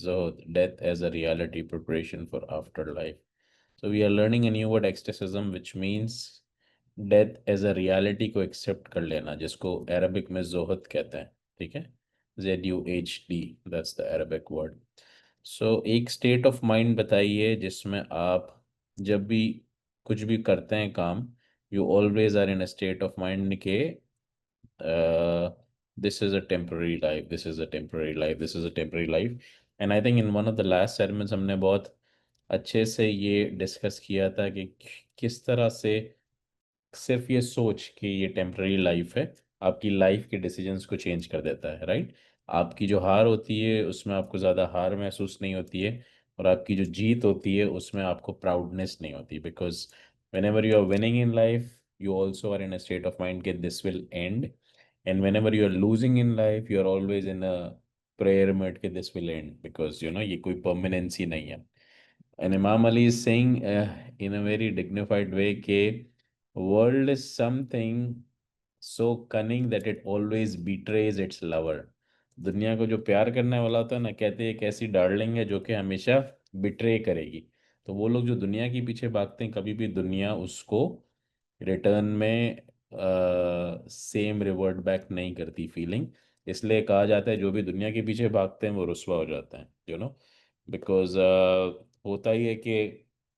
Zohd, Death as a Reality Preparation for Afterlife. So we are learning a new word exorcism, which means death as a reality को accept कर लेना, जिसको Arabic में जोहद कहते हैं। ठीक है, ZUHD, that's the Arabic word. So एक स्टेट ऑफ माइंड बताइए जिसमें आप जब भी कुछ भी करते हैं काम, you always are in a state of mind के this is a temporary life, this is a temporary life, this is a temporary life. And I think in one of the last segments हमने बहुत अच्छे से ये discuss किया था कि किस तरह से सिर्फ ये सोच कि ये टेम्पररी लाइफ है आपकी लाइफ के डिसीजंस को चेंज कर देता है, राइट। आपकी जो हार होती है उसमें आपको ज़्यादा हार महसूस नहीं होती है, और आपकी जो जीत होती है उसमें आपको प्राउडनेस नहीं होती, because whenever you are winning in life you also are in a state of mind के this will end, and whenever you are losing in life you are always in a prayer mode के this will end, because ये कोई permanency नहीं है। And Imam Ali is saying in a very dignified way कि world is something so cunning that it always betrays its lover. दुनिया को जो प्यार करने वाला होता है ना, कहते हैं एक ऐसी डार्लिंग है जो कि हमेशा बिट्रे करेगी। तो वो लोग जो दुनिया के पीछे भागते हैं कभी भी दुनिया उसको रिटर्न में सेम रिवर्ट बैक नहीं करती फीलिंग। इसलिए कहा जाता है जो भी दुनिया के पीछे भागते हैं वो रुस्वा हो जाते हैं, बिकॉज होता ही है कि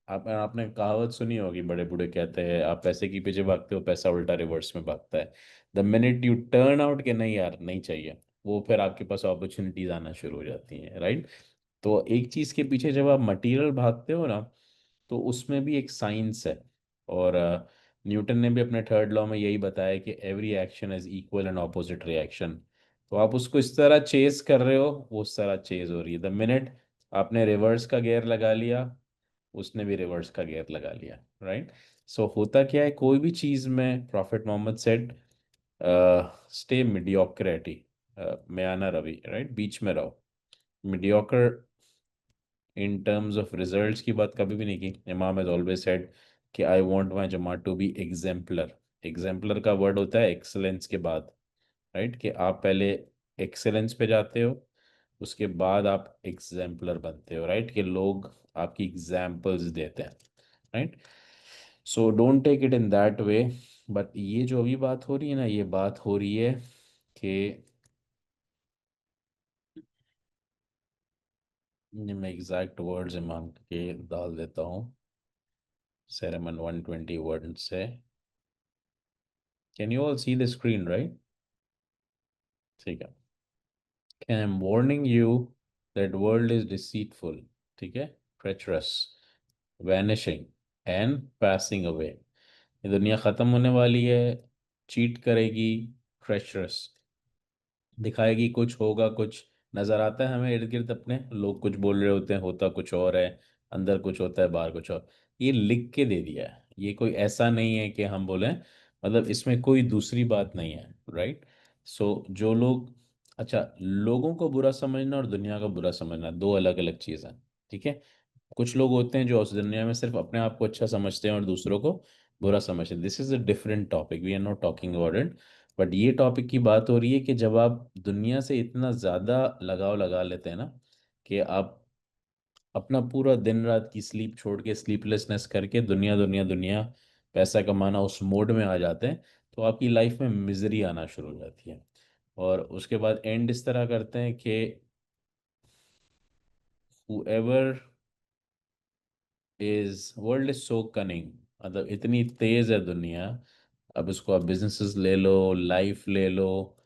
आपने कहावत सुनी होगी, बड़े बूढ़े कहते हैं आप पैसे के पीछे भागते हो पैसा उल्टा रिवर्स में भागता है। The minute U turn out के नहीं यार नहीं चाहिए, वो फिर आपके पास अपॉर्चुनिटीज आना शुरू हो जाती हैं, राइट। तो एक चीज के पीछे जब आप मटेरियल भागते हो ना, तो उसमें भी एक साइंस है। और न्यूटन ने भी अपने थर्ड लॉ में यही बताया कि every action is equal and opposite reaction. तो आप उसको इस तरह चेज कर रहे हो वो उस तरह चेज हो रही है। द मिनट आपने रिवर्स का गियर लगा लिया उसने भी रिवर्स का गियर लगा लिया, राइट। सो होता क्या है, कोई भी चीज में प्रॉफिट मोहम्मद सेड स्टे मीडियोक्रेटी में आना रवि, राइट, बीच में रहो। Mediocre in terms of results की बात कभी भी नहीं की। इमाम हैज ऑलवेज सेड कि आई वांट माय जमात टू बी एग्जाम्पलर। एग्जाम्पलर का वर्ड होता है एक्सेलेंस के बाद, राइट, कि आप पहले एक्सेलेंस पे जाते हो उसके बाद आप एग्जाम्पलर बनते हो, राइट, कि लोग आपकी एग्जाम्पल्स देते हैं, right. So don't take it in that way. But ये जो अभी बात हो रही है ना, ये बात हो रही है कि मैं एग्जैक्ट वर्ड्स इमाम के डाल देता हूँ। सेरेमन 121 से, can you all see the screen, right? ठीक है। I am warning you that world is deceitful, ठीक है, treacherous, vanishing and passing away. ये दुनिया ख़त्म होने वाली है, चीट करेगी, treacherous, दिखाएगी कुछ होगा कुछ, नज़र आता है हमें इर्द गिर्द अपने लोग कुछ बोल रहे होते हैं होता कुछ और है, अंदर कुछ होता है बाहर कुछ और। ये लिख के दे दिया है, ये कोई ऐसा नहीं है कि हम बोलें, मतलब इसमें कोई दूसरी बात नहीं है, राइट। सो जो लोग, अच्छा, लोगों को बुरा समझना और दुनिया को बुरा समझना दो अलग अलग चीज़ हैं, ठीक है। कुछ लोग होते हैं जो उस दुनिया में सिर्फ अपने आप को अच्छा समझते हैं और दूसरों को बुरा समझते हैं। This is a different topic, we are not talking about it. But ये टॉपिक की बात हो रही है कि जब आप दुनिया से इतना ज़्यादा लगाव लगा लेते हैं ना, कि आप अपना पूरा दिन रात की स्लीप छोड़ के स्लीपलेसनेस करके दुनिया दुनिया दुनिया पैसा कमाना उस मोड में आ जाते हैं, तो आपकी लाइफ में मिजरी आना शुरू हो जाती है। और उसके बाद एंड इस तरह करते हैं कि whoever is world is so cunning, मतलब इतनी तेज है दुनिया। अब इसको आप बिजनेसेस ले लो, लाइफ ले लो,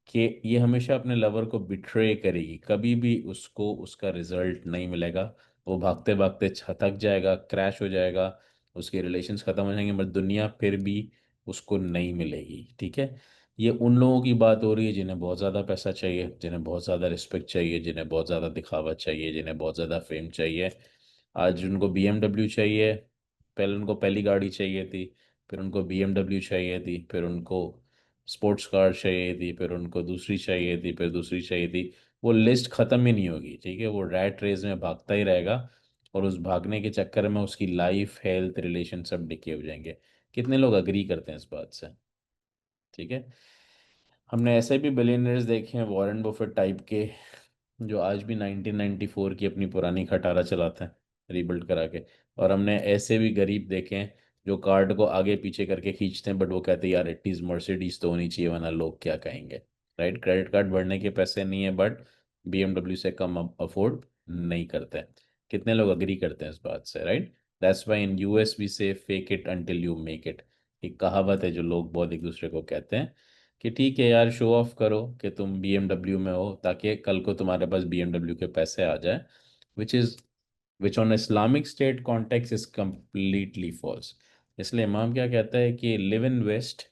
कि ये हमेशा अपने लवर को बिट्रे करेगी, कभी भी उसको उसका रिजल्ट नहीं मिलेगा। वो भागते भागते थक जाएगा, क्रैश हो जाएगा, उसके रिलेशंस खत्म हो जाएंगे, बट दुनिया फिर भी उसको नहीं मिलेगी, ठीक है। ये उन लोगों की बात हो रही है जिन्हें बहुत ज़्यादा पैसा चाहिए, जिन्हें बहुत ज़्यादा रिस्पेक्ट चाहिए, जिन्हें बहुत ज़्यादा दिखावा चाहिए, जिन्हें बहुत ज़्यादा फेम चाहिए। आज उनको BMW चाहिए, पहले उनको पहली गाड़ी चाहिए थी, फिर उनको BMW चाहिए थी, फिर उनको स्पोर्ट्स कार चाहिए थी, फिर उनको दूसरी चाहिए थी, फिर दूसरी चाहिए थी। वो लिस्ट ख़त्म ही नहीं होगी, ठीक है, वो रैट रेस में भागता ही रहेगा, और उस भागने के चक्कर में उसकी लाइफ, हेल्थ, रिलेशन सब डिके हो जाएंगे। कितने लोग अग्री करते हैं इस बात से? ठीक है। हमने ऐसे भी बिलियनर्स देखे हैं, वॉरेन बफेट टाइप के, जो आज भी 1994 की अपनी पुरानी खटारा चलाते हैं रीबिल्ड करा के। और हमने ऐसे भी गरीब देखे हैं जो कार्ड को आगे पीछे करके खींचते हैं, बट वो कहते हैं यार एटलीस्ट मर्सिडीज तो होनी चाहिए वरना लोग क्या कहेंगे। राइट, क्रेडिट कार्ड भरने के पैसे नहीं है बट BMW से कम अफोर्ड नहीं करते हैं। कितने लोग अग्री करते हैं इस बात से? Right, that's why in US we say fake it until you make it. एक कहावत है जो लोग बहुत एक दूसरे को कहते हैं कि ठीक है यार, शो ऑफ करो कि तुम BMW में हो ताकि कल को तुम्हारे पास BMW के पैसे आ जाए, which is which on Islamic state context is completely false. इसलिए इमाम क्या कहता है कि live in west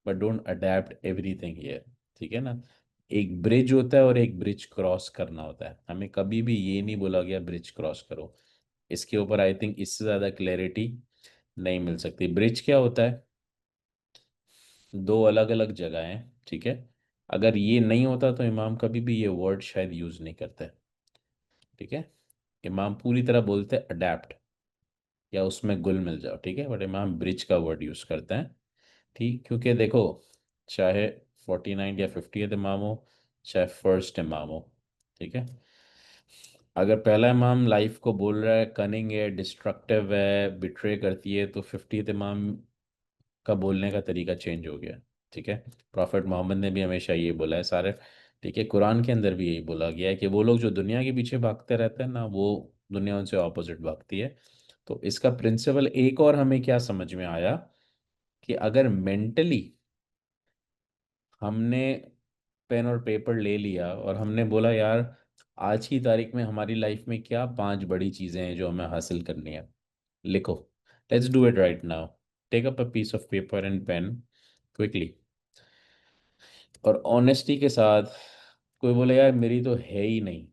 but don't adapt everything here. ठीक है ना? एक ब्रिज होता है और एक ब्रिज क्रॉस करना होता है। हमें कभी भी ये नहीं बोला गया ब्रिज क्रॉस करो। इसके ऊपर आई थिंक इससे ज़्यादा क्लैरिटी नहीं मिल सकती। ब्रिज क्या होता है? दो अलग अलग जगह हैं, ठीक है। अगर ये नहीं होता तो इमाम कभी भी ये वर्ड शायद यूज नहीं करते। ठीक है, इमाम पूरी तरह बोलते हैं अडेप्ट या उसमें घुल मिल जाओ, ठीक है, बट इमाम ब्रिज का वर्ड यूज करते हैं। ठीक, क्योंकि देखो, चाहे 49 या 50th इमाम हो, चाहे फर्स्ट इमाम हो, ठीक है, अगर पहला इमाम लाइफ को बोल रहा है कनिंग है, डिस्ट्रक्टिव है, बिट्रे करती है, तो 50th इमाम का बोलने का तरीका चेंज हो गया। ठीक है, प्रॉफिट मोहम्मद ने भी हमेशा ये बोला है सारे। ठीक है, कुरान के अंदर भी यही बोला गया है कि वो लोग जो दुनिया के पीछे भागते रहते हैं ना, वो दुनिया उनसे ऑपोजिट भागती है। तो इसका प्रिंसिपल एक और हमें क्या समझ में आया कि अगर मेंटली हमने पेन और पेपर ले लिया और हमने बोला यार आज की तारीख में हमारी लाइफ में क्या 5 बड़ी चीज़ें हैं जो हमें हासिल करनी है, लिखो, let's do it right now. Take up a piece of paper and pen quickly, और ऑनेस्टी के साथ। कोई बोले यार मेरी तो है ही नहीं,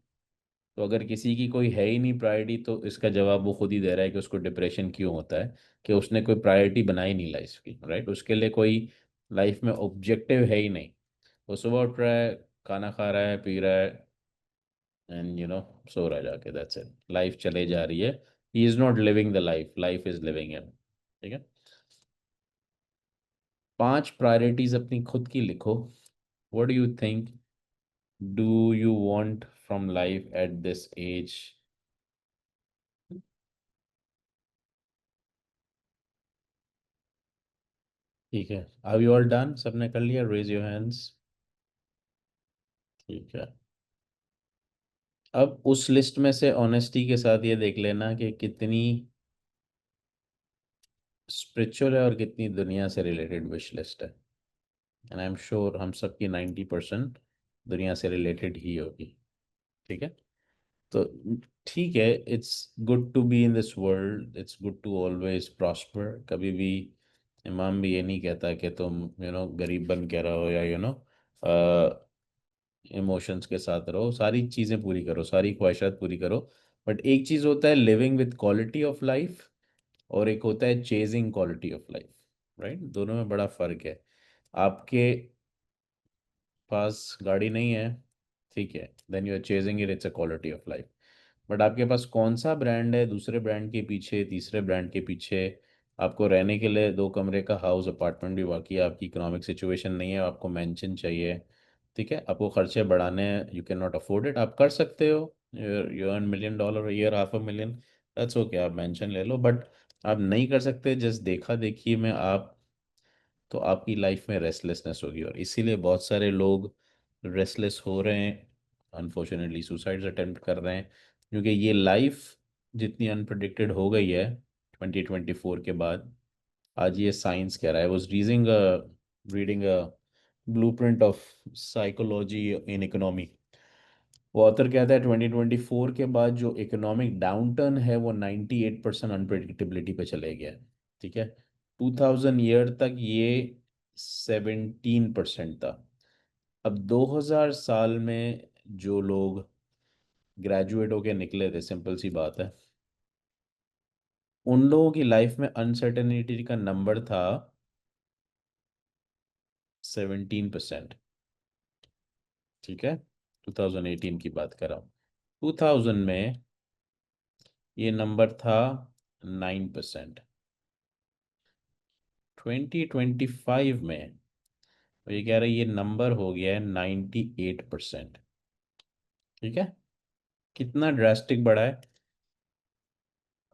तो अगर किसी की कोई है ही नहीं प्रायोरिटी, तो इसका जवाब वो खुद ही दे रहा है कि उसको डिप्रेशन क्यों होता है, कि उसने कोई प्रायोरिटी बनाई नहीं लाइफ की। राइट, उसके लिए कोई लाइफ में ऑब्जेक्टिव है ही नहीं। वो सुबह उठ रहा है, खाना खा रहा है, पी रहा है, एंड सो रहा है जाके, दैट्स इट, लाइफ चले जा रही है। He is not living the life, life is living him. ठीक है, 5 प्रायोरिटीज अपनी खुद की लिखो। What do you think do you want from life at this age? ठीक है, आर यू ऑल डन? सबने कर लिया? Raise your hands. ठीक है, अब उस लिस्ट में से ऑनेस्टी के साथ ये देख लेना कि कितनी स्पिरिचुअल है और कितनी दुनिया से रिलेटेड विश लिस्ट है। एंड आई एम श्योर हम सबकी 90% दुनिया से रिलेटेड ही होगी। ठीक है, तो ठीक है, it's good to be in this world, it's good to always prosper. कभी भी इमाम भी ये नहीं कहता कि तुम गरीब बन के रहो या इमोशंस के साथ रहो, सारी चीज़ें पूरी करो, सारी ख्वाहिशात पूरी करो। बट एक चीज़ होता है living with quality of life, और एक होता है chasing quality of life. Right, दोनों में बड़ा फ़र्क है। आपके पास गाड़ी नहीं है, ठीक है, then you are chasing it, it's a quality of life. But आपके पास कौन सा ब्रांड है, दूसरे ब्रांड के पीछे, तीसरे ब्रांड के पीछे, आपको रहने के लिए 2 कमरे का हाउस अपार्टमेंट भी, बाकी आपकी इकोनॉमिक सिचुएशन नहीं है, आपको मेंशन चाहिए, ठीक है, आपको खर्चे बढ़ाने हैं, you can not afford it, आप कर सकते हो, you earn $1 million year, $500,000, that's okay, आप मेंशन ले लो, बट आप नहीं कर सकते जस्ट देखा देखी में आप, तो आपकी लाइफ में रेस्टलेसनेस होगी, और इसीलिए बहुत सारे लोग रेस्टलेस हो रहे हैं, अनफॉर्चुनेटली सुसाइड्स अटेम्प्ट कर रहे हैं, क्योंकि ये लाइफ जितनी अनप्रडिक्टेड हो गई है 2024 के बाद। आज ये साइंस कह रहा है, was reading a blueprint of psychology in economy. वो ऑथर कहता है 2024 के बाद जो इकोनॉमिक डाउनटर्न है वो 98% अनप्रेडिक्टेबिलिटी पे चले गया है। ठीक है, 2000 ईयर तक ये 17% था। अब 2000 साल में जो लोग ग्रेजुएट होके निकले थे, सिंपल सी बात है, उन लोगों की लाइफ में अनसर्टेनिटी का नंबर था 17%। ठीक है, 2018 की बात कर रहा हूँ। 2000 में ये नंबर था 9%। 2025 में तो ये कह रहे हैं ये नंबर हो गया है 98%। ठीक है, कितना ड्रास्टिक बढ़ा है।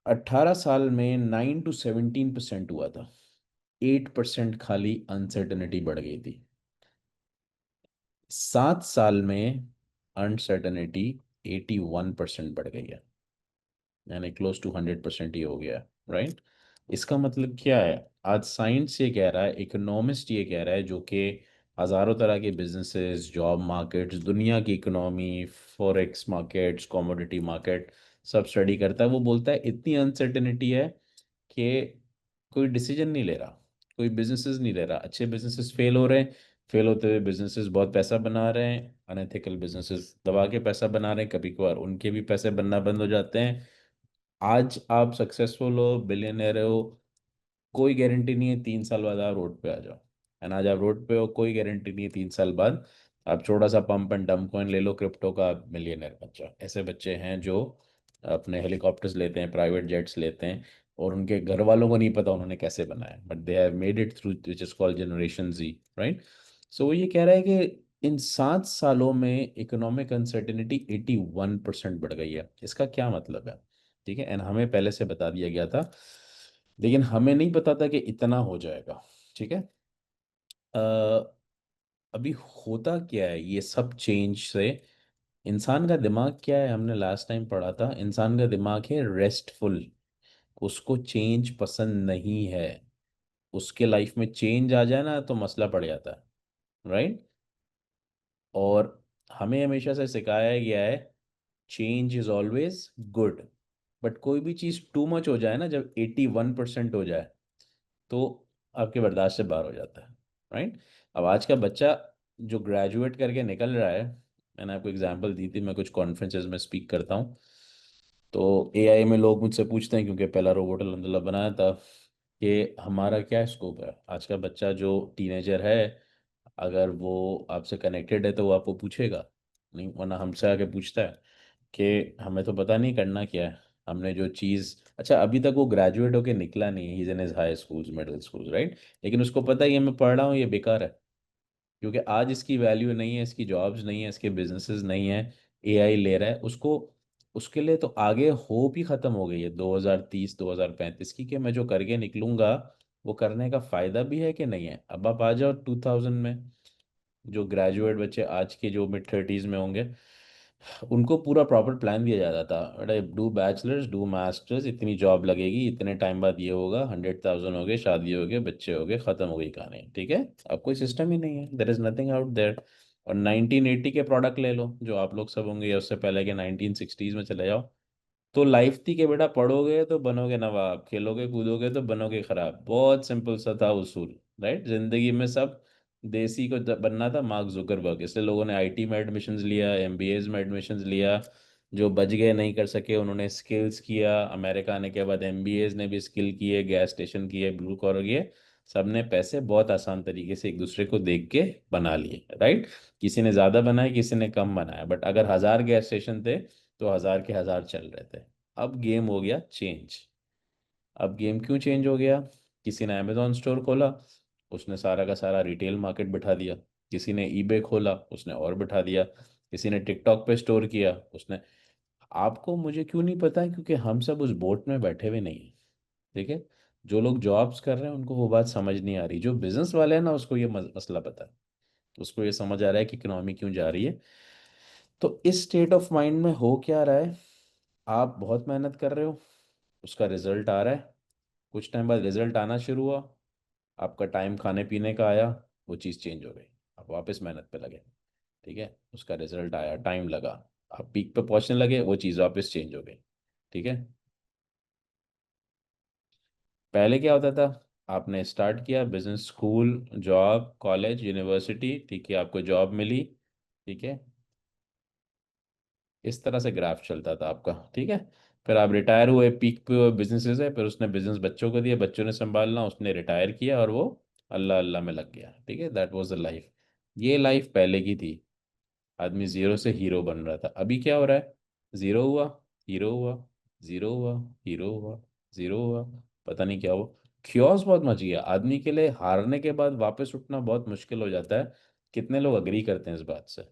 18 साल में 9 to 17% हुआ था, 8% खाली अनसर्टेनिटी बढ़ गई थी। 7 साल में अनसर्टेनिटी 81% बढ़ गई है, यानी क्लोज टू 100% ही हो गया, राइट। इसका मतलब क्या है? आज साइंस ये कह रहा है, इकोनॉमिस्ट ये कह रहा है, जो कि हजारों तरह के बिजनेसेस, जॉब मार्केट्स, दुनिया की economy, forex markets, commodity market सब स्टडी करता है, वो बोलता है इतनी अनसर्टेनिटी है कि कोई डिसीजन नहीं ले रहा, कोई बिजनेसेस नहीं ले रहा, अच्छे बिजनेसेस फेल हो रहे हैं, फेल होते हुए बिजनेसेस बहुत पैसा बना रहे हैं, अनएथिकल बिजनेसेस दबा के पैसा बना रहे हैं, कभी कभार उनके भी पैसे बनना बंद हो जाते हैं। आज आप सक्सेसफुल हो, बिलियनर हो, कोई गारंटी नहीं है 3 साल बाद आप रोड पे आ जाओ। एंड आज आप रोड पे हो, कोई गारंटी नहीं है 3 साल बाद आप छोटा सा पंप एंड डंप कॉइन ले लो क्रिप्टो का, आप मिलियनर बन जाओ। ऐसे बच्चे हैं जो अपने हेलीकॉप्टर्स लेते हैं, प्राइवेट जेट्स लेते हैं, और उनके घर वालों को नहीं पता उन्होंने कैसे बनाया, but they have made it through which is called generation Z, right. So वो ये कह रहा है कि इन 7 सालों में इकोनॉमिक अनसर्टेनिटी 81% बढ़ गई है। इसका क्या मतलब है? ठीक है, एंड हमें पहले से बता दिया गया था, लेकिन हमें नहीं पता था कि इतना हो जाएगा। ठीक है। अ, अभी होता क्या है ये सब चेंज से? इंसान का दिमाग क्या है, हमने लास्ट टाइम पढ़ा था, इंसान का दिमाग है रेस्टफुल, उसको चेंज पसंद नहीं है। उसके लाइफ में चेंज आ जाए ना तो मसला पड़ जाता है, राइट। और हमें हमेशा से सिखाया गया है change is always good, but कोई भी चीज़ टू मच हो जाए ना, जब 81% हो जाए तो आपके बर्दाश्त से बाहर हो जाता है, राइट। अब आज का बच्चा जो ग्रेजुएट करके निकल रहा है, मैंने आपको एग्जांपल दी थी, मैं कुछ कॉन्फ्रेंसेज में स्पीक करता हूँ, तो एआई में लोग मुझसे पूछते हैं, क्योंकि पहला रोबोट अलहमदिल्ला बनाया था, कि हमारा क्या स्कोप है। आज का बच्चा जो टीनेजर है, अगर वो आपसे कनेक्टेड है तो वो आपको पूछेगा नहीं, वरना हमसे आके पूछता है कि हमें तो पता नहीं करना क्या है, हमने जो चीज़, अच्छा अभी तक वो ग्रेजुएट होके निकला नहीं है, he is in his high schools, middle schools, right, लेकिन उसको पता है ये मैं पढ़ रहा हूँ ये बेकार है, क्योंकि आज इसकी वैल्यू नहीं है, इसकी जॉब्स नहीं है, इसके बिजनेसेस नहीं है, एआई ले रहा है उसको। उसके लिए तो आगे होप ही खत्म हो गई है 2030 2035 की, कि मैं जो करके निकलूंगा वो करने का फायदा भी है कि नहीं है। अब आप आ जाओ 2000 में, जो ग्रेजुएट बच्चे आज के जो मिड 30s में होंगे, उनको पूरा प्रॉपर प्लान दिया जाता था, बेटा डू बैचलर्स, डू मास्टर्स, इतनी जॉब लगेगी, इतने टाइम बाद ये होगा, 100,000 हो गए, शादी हो गए, बच्चे हो गए, खत्म हो गई कहानी। ठीक है। अब कोई सिस्टम ही नहीं है, there is nothing out there. और 1980 के प्रोडक्ट ले लो जो आप लोग सब होंगे, या उससे पहले के 1960s में चले जाओ, तो लाइफ थी कि बेटा पढ़ोगे तो बनोगे नवाब, खेलोगे कूदोगे तो बनोगे खराब, बहुत सिंपल सा था उसूल, राइट। जिंदगी में सब देसी को बनना था, मार्क जुकरबर्ग, इसलिए लोगों ने आईटी में एडमिशन्स लिया, एमबीएज में एडमिशन्स लिया, जो बच गए नहीं कर सके उन्होंने स्किल्स किया, अमेरिका आने के बाद एमबीएज ने भी स्किल किए, गैस स्टेशन किए, ब्लू कॉलर किए, सब ने पैसे बहुत आसान तरीके से एक दूसरे को देख के बना लिए, राइट। किसी ने ज़्यादा बनाया, किसी ने कम बनाया, बट अगर 1000 गैस स्टेशन थे तो 1000 के 1000 चल रहे थे। अब गेम हो गया चेंज। अब गेम क्यों चेंज हो गया? किसी ने अमेजोन स्टोर खोला, उसने सारा का सारा रिटेल मार्केट बिठा दिया। किसी ने ईबे खोला, उसने और बिठा दिया। किसी ने टिकटॉक पे स्टोर किया, उसने। आपको मुझे क्यों नहीं पता है? क्योंकि हम सब उस बोट में बैठे हुए नहीं हैं। ठीक है। जो लोग जॉब्स कर रहे हैं उनको वो बात समझ नहीं आ रही, जो बिजनेस वाले हैं ना उसको ये मसला पता है, उसको ये समझ आ रहा है कि इकोनॉमी क्यों जा रही है। तो इस स्टेट ऑफ माइंड में हो क्या रहा है, आप बहुत मेहनत कर रहे हो, उसका रिजल्ट आ रहा है, कुछ टाइम बाद रिजल्ट आना शुरू हुआ, आपका टाइम खाने पीने का आया, वो चीज़ चेंज हो गई, आप वापस मेहनत पे लगे। ठीक है। उसका रिजल्ट आया, टाइम लगा, आप पीक पे पहुंचने लगे, वो चीज़ वापस चेंज हो गई। ठीक है। पहले क्या होता था? आपने स्टार्ट किया business, school, job, college, university, ठीक है, आपको जॉब मिली, ठीक है, इस तरह से ग्राफ चलता था आपका। ठीक है। फिर आप रिटायर हुए, पीक पे हुए बिजनेसेस है, फिर उसने बिजनेस बच्चों को दिया, बच्चों ने संभालना, उसने रिटायर किया और वो अल्लाह अल्लाह में लग गया। ठीक है, दैट वाज द लाइफ। ये लाइफ पहले की थी। आदमी जीरो से हीरो बन रहा था। अभी क्या हो रहा है? जीरो हुआ, हीरो हुआ, जीरो हुआ, हीरो हुआ, जीरो हुआ, पता नहीं क्या हुआ। क्योस बहुत मच गया आदमी के लिए, हारने के बाद वापस उठना बहुत मुश्किल हो जाता है। कितने लोग अग्री करते हैं इस बात से?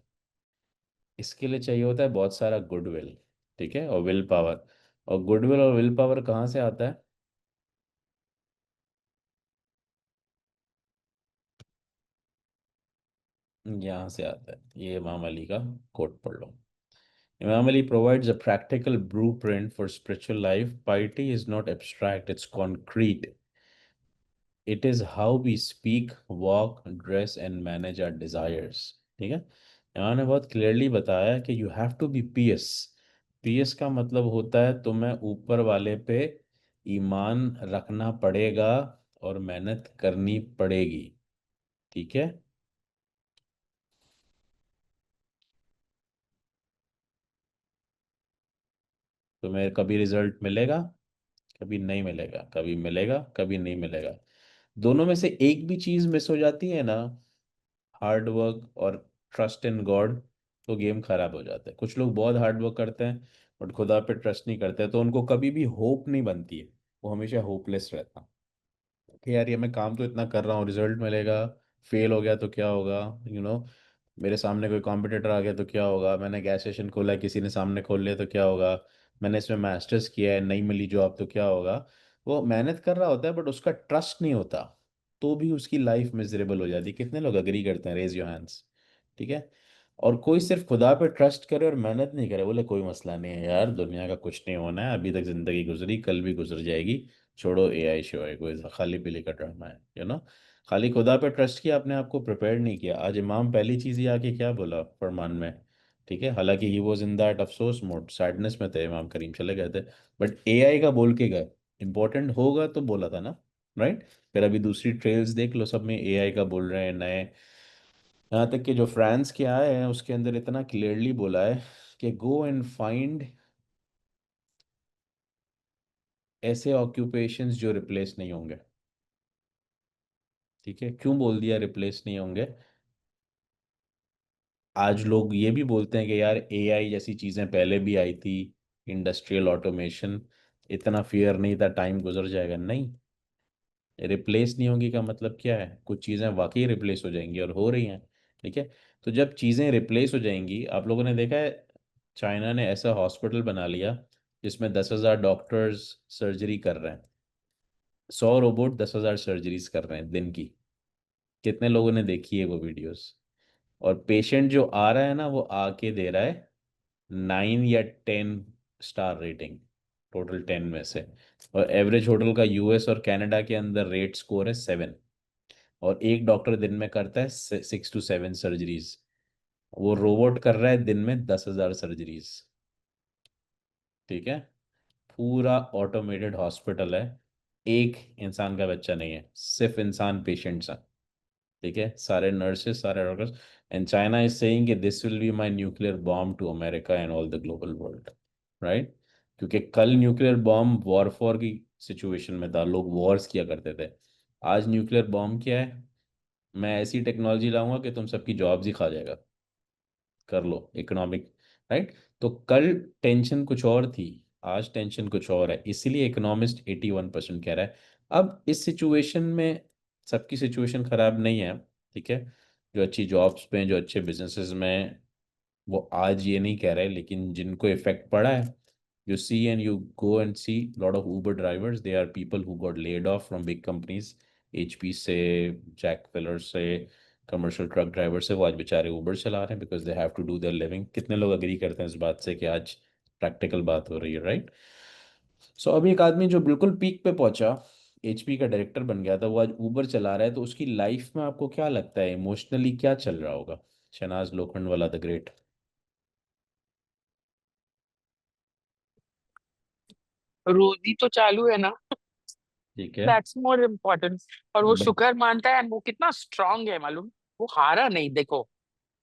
इसके लिए चाहिए होता है बहुत सारा गुडविल। ठीक है, और विल पावर। और गुडविल और विल पावर कहाँ से आता है? यहाँ से आता है, ये इमाम अली का कोट पढ़ लो। Imam Ali provides a practical blueprint for spiritual life. Piety is not abstract, it's concrete. It is how we speak, walk, dress and manage our desires. ठीक है, इन्होंने बहुत क्लियरली बताया कि you have to be PS. PS का मतलब होता है तुम्हें ऊपर वाले पे ईमान रखना पड़ेगा और मेहनत करनी पड़ेगी। ठीक है, तुम्हें कभी रिजल्ट मिलेगा, कभी नहीं मिलेगा, कभी मिलेगा, कभी नहीं मिलेगा। दोनों में से एक भी चीज मिस हो जाती है ना, हार्ड वर्क और ट्रस्ट इन गॉड, तो गेम खराब हो जाता है। कुछ लोग बहुत हार्ड वर्क करते हैं बट खुदा पे ट्रस्ट नहीं करते, तो उनको कभी भी होप नहीं बनती है, वो हमेशा होपलेस रहता कि यार ये मैं काम तो इतना कर रहा हूँ, रिजल्ट मिलेगा, फेल हो गया तो क्या होगा, मेरे सामने कोई कॉम्पिटिटर आ गया तो क्या होगा, मैंने गैस स्टेशन खोला है, किसी ने सामने खोल लिया तो क्या होगा, मैंने इसमें मास्टर्स किया है, नहीं मिली जॉब तो क्या होगा। वो मेहनत कर रहा होता है बट उसका ट्रस्ट नहीं होता, तो भी उसकी लाइफ मिजरेबल हो जाती है। कितने लोग अग्री करते हैं? Raise your hands. ठीक है, और कोई सिर्फ खुदा पे ट्रस्ट करे और मेहनत नहीं करे, बोले कोई मसला नहीं है यार, दुनिया का कुछ नहीं होना है, अभी तक जिंदगी गुजरी, कल भी गुजर जाएगी, छोड़ो एआई शो है, कोई खाली पीली का ड्रामा है, खाली खुदा पे ट्रस्ट किया, अपने आप को प्रिपेयर नहीं किया। आज इमाम पहली चीज ही आके क्या बोला फरमान में? ठीक है, हालांकि ही वॉज इन दैट अफसोस मोड, सैडनेस में थे, इमाम करीम चले गए थे, बट एआई का बोल के गए, इंपॉर्टेंट होगा तो बोला था ना, राइट। फिर अभी दूसरी ट्रेल्स देख लो, सब में एआई का बोल रहे हैं नए। यहाँ तक कि जो फ्रांस के आए हैं उसके अंदर इतना क्लियरली बोला है कि गो एंड फाइंड ऐसे ऑक्यूपेशंस जो रिप्लेस नहीं होंगे। ठीक है, क्यों बोल दिया रिप्लेस नहीं होंगे? आज लोग ये भी बोलते हैं कि यार एआई जैसी चीजें पहले भी आई थी, इंडस्ट्रियल ऑटोमेशन, इतना फियर नहीं था, टाइम गुजर जाएगा, नहीं। रिप्लेस नहीं होंगी का मतलब क्या है? कुछ चीज़ें वाकई रिप्लेस हो जाएंगी और हो रही हैं। ठीक है, तो जब चीज़ें रिप्लेस हो जाएंगी, आप लोगों ने देखा है चाइना ने ऐसा हॉस्पिटल बना लिया जिसमें 10,000 डॉक्टर्स सर्जरी कर रहे हैं, 100 रोबोट 10,000 सर्जरीज कर रहे हैं दिन की। कितने लोगों ने देखी है वो वीडियोस? और पेशेंट जो आ रहा है ना, वो आके दे रहा है 9 या 10 स्टार रेटिंग, टोटल 10 में से। और एवरेज होटल का यूएस और कनाडा के अंदर रेट स्कोर है 7। और एक डॉक्टर दिन में करता है 6 to 7 सर्जरीज, वो रोबोट कर रहा है दिन में 10,000 सर्जरीज। ठीक है, पूरा ऑटोमेटेड हॉस्पिटल है, एक इंसान का बच्चा नहीं है, सिर्फ इंसान पेशेंट्स हैं। ठीक है, सारे नर्सेस, सारे doctors. And China is saying कि this will be my nuclear bomb to America and all the global world, right. क्योंकि कल न्यूक्लियर बॉम्ब वॉरफॉर की सिचुएशन में था, लोग वॉर्स किया करते थे। आज न्यूक्लियर बॉम्ब क्या है? मैं ऐसी टेक्नोलॉजी लाऊंगा कि तुम सबकी जॉब्स ही खा जाएगा, कर लो इकोनॉमिक, राइट। तो कल टेंशन कुछ और थी, आज टेंशन कुछ और है, इसीलिए इकोनॉमिस्ट 81% कह रहा है। अब इस सिचुएशन में सबकी सिचुएशन खराब नहीं है। ठीक है, जो अच्छी जॉब्स पे हैं, जो अच्छे बिजनेसेस में हैं, वो आज ये नहीं कह रहे, लेकिन जिनको इफेक्ट पड़ा है, you see and you go and see lot of Uber drivers, they are people who got laid off from big companies, HP से, जैक फिलर से, कमर्शियल ट्रक ड्राइवर से, वो आज बेचारे उबर चला रहे हैं because they have to do their living. कितने लोग अग्री करते हैं इस बात से कि आज प्रैक्टिकल बात हो रही है, राइट। सो अभी एक आदमी जो बिल्कुल पीक पे पहुंचा, एचपी का डायरेक्टर बन गया था, वो आज उबर चला रहा है, तो उसकी लाइफ में आपको क्या लगता है इमोशनली क्या चल रहा होगा? शहनाज लोखंड वाला द ग्रेट। रोजी तो चालू है ना। ठीक है, दैट्स मोर इम्पोर्टेंट। और वो शुक्र मानता है, and वो कितना स्ट्रांग है मालूम। वो हारा नहीं, देखो।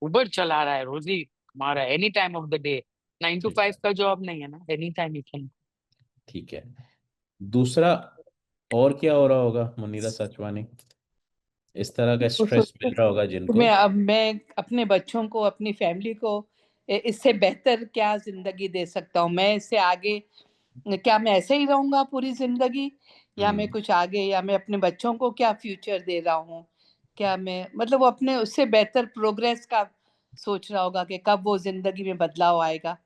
उबर चला रहा है, रोजी कमा रहा है, any time of the day. Nine to ठीक फाइव है, का जॉब नहीं है ना, एनी टाइम यू कैन। ठीक है। दूसरा, और क्या हो रहा होगा मुनीरा सचवानी, इस तरह का वो स्ट्रेस सोचते मिल रहा होगा कि जिनको? मैं अपने बच्चों को, अपनी फैमिली को इससे बेहतर क्या जिंदगी दे सकता हूँ। मैं इससे आगे, क्या मैं ऐसे ही रहूंगा पूरी जिंदगी, या मैं हम्म। कुछ आगे, या मैं अपने बच्चों को क्या फ्यूचर दे रहा हूँ। क्या मैं, मतलब वो अपने उससे बेहतर प्रोग्रेस का सोच रहा होगा कि कब वो जिंदगी में बदलाव आएगा।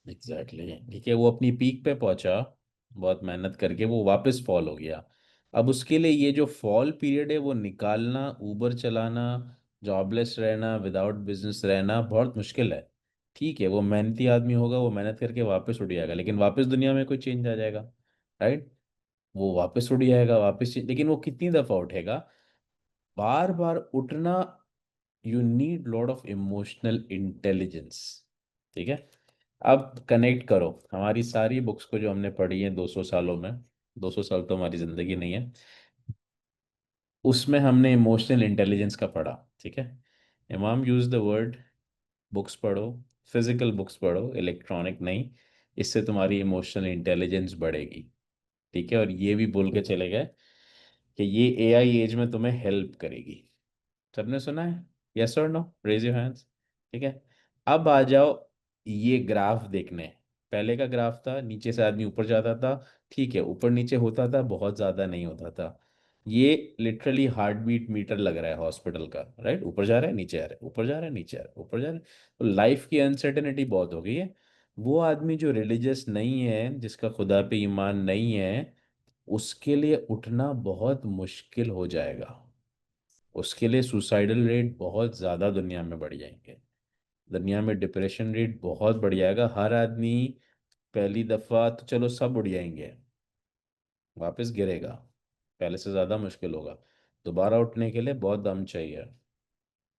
एग्जैक्टली, ठीक है, वो अपनी पीक पे पहुंचा, बहुत मेहनत करके वो वापस फॉल हो गया। अब उसके लिए ये जो फॉल पीरियड है वो निकालना, ऊबर चलाना, जॉबलेस रहना, विदाउट बिजनेस रहना बहुत मुश्किल है। ठीक है, वो मेहनती आदमी होगा, वो मेहनत करके वापस उठ जाएगा, लेकिन वापस दुनिया में कोई चेंज आ जाएगा, राइट? वो वापस उठ जाएगा, लेकिन वो कितनी दफा उठेगा? बार बार उठना, you need lot of emotional intelligence. ठीक है, अब कनेक्ट करो हमारी सारी बुक्स को जो हमने पढ़ी है 200 सालों में। 200 साल तो हमारी ज़िंदगी नहीं है, उसमें हमने इमोशनल इंटेलिजेंस का पढ़ा। ठीक है, इमाम यूज द वर्ड बुक्स पढ़ो, फिजिकल बुक्स पढ़ो, इलेक्ट्रॉनिक नहीं। इससे तुम्हारी इमोशनल इंटेलिजेंस बढ़ेगी। ठीक है, और ये भी बोल के चले गए कि ये एआई एज में तुम्हें हेल्प करेगी। सबने सुना है? यस और नो? Raise your hands. ठीक है, अब आ जाओ ये ग्राफ देखने। पहले का ग्राफ था, नीचे से आदमी ऊपर जाता था। ठीक है, ऊपर नीचे होता था, बहुत ज़्यादा नहीं होता था। ये लिटरली हार्ट बीट मीटर लग रहा है हॉस्पिटल का, राइट? ऊपर जा रहा है, नीचे आ रहा है, ऊपर जा रहा है, नीचे आ रहा है, ऊपर जा रहा है। तो लाइफ की अनसर्टेनिटी बहुत हो गई है। वो आदमी जो रिलीजियस नहीं है, जिसका खुदा पे ईमान नहीं है, उसके लिए उठना बहुत मुश्किल हो जाएगा। उसके लिए सुसाइडल रेट बहुत ज़्यादा दुनिया में बढ़ जाएंगे। दुनिया में डिप्रेशन रेट बहुत बढ़ जाएगा। हर आदमी पहली दफ़ा तो चलो सब उड़ जाएंगे, वापस गिरेगा, पहले से ज़्यादा मुश्किल होगा। दोबारा उठने के लिए बहुत दम चाहिए।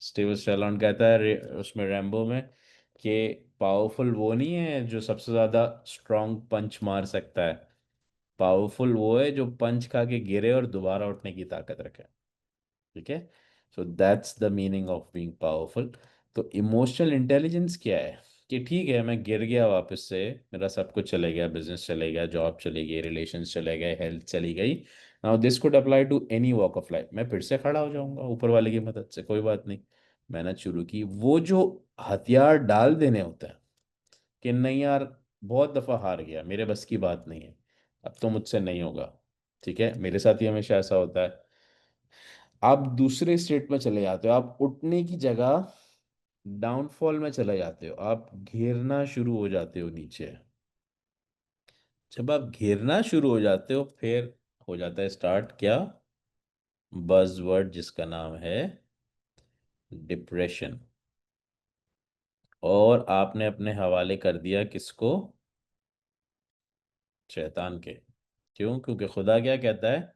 स्टीव स्टेलोन कहता है उसमें रैम्बो में कि पावरफुल वो नहीं है जो सबसे ज़्यादा स्ट्रॉन्ग पंच मार सकता है, पावरफुल वो है जो पंच खा के गिरे और दोबारा उठने की ताकत रखे। ठीक है, so that's the meaning of being powerful. तो इमोशनल इंटेलिजेंस क्या है? कि ठीक है, मैं गिर गया, वापस से मेरा सब कुछ चले गया, बिजनेस चले गया, जॉब चली गई, रिलेशंस चले गए, हेल्थ चली गई। Now this could apply to any walk of life. मैं फिर से खड़ा हो जाऊंगा ऊपर वाले की मदद से, कोई बात नहीं, मेहनत शुरू की। वो जो हथियार डाल देने होते हैं कि नहीं यार, बहुत दफ़ा हार गया, मेरे बस की बात नहीं है, अब तो मुझसे नहीं होगा। ठीक है, मेरे साथ ही हमेशा ऐसा होता है। आप दूसरे स्टेट में चले जाते हो, आप उठने की जगह डाउनफॉल में चले जाते हो, आप घेरना शुरू हो जाते हो नीचे। जब आप घेरना शुरू हो जाते हो, फिर हो जाता है स्टार्ट क्या? बज़वर्ड जिसका नाम है डिप्रेशन। और आपने अपने हवाले कर दिया किसको? शैतान के। क्यों? क्योंकि खुदा क्या कहता है?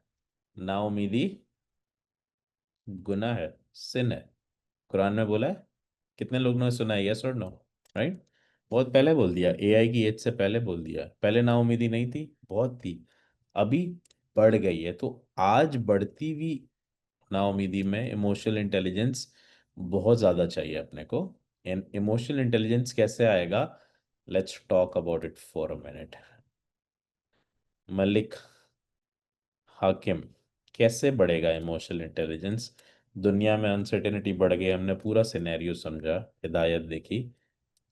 नाउमीदी गुनाह है, सिन है। कुरान में बोला है। कितने लोगों ने सुना है? यस और नो? राइट, बहुत पहले बोल दिया, एआई की एज से पहले बोल दिया। पहले नाउमीदी नहीं थी, बहुत थी, अभी बढ़ गई है। तो आज बढ़ती हुई नाउमीदी में इमोशनल इंटेलिजेंस बहुत ज़्यादा चाहिए अपने को। एंड इमोशनल इंटेलिजेंस कैसे आएगा? Let's talk about it for a minute. Malik हाकिम, कैसे बढ़ेगा इमोशनल इंटेलिजेंस? दुनिया में अनसर्टेनिटी बढ़ गई, हमने पूरा सिनेरियो समझा, हिदायत देखी,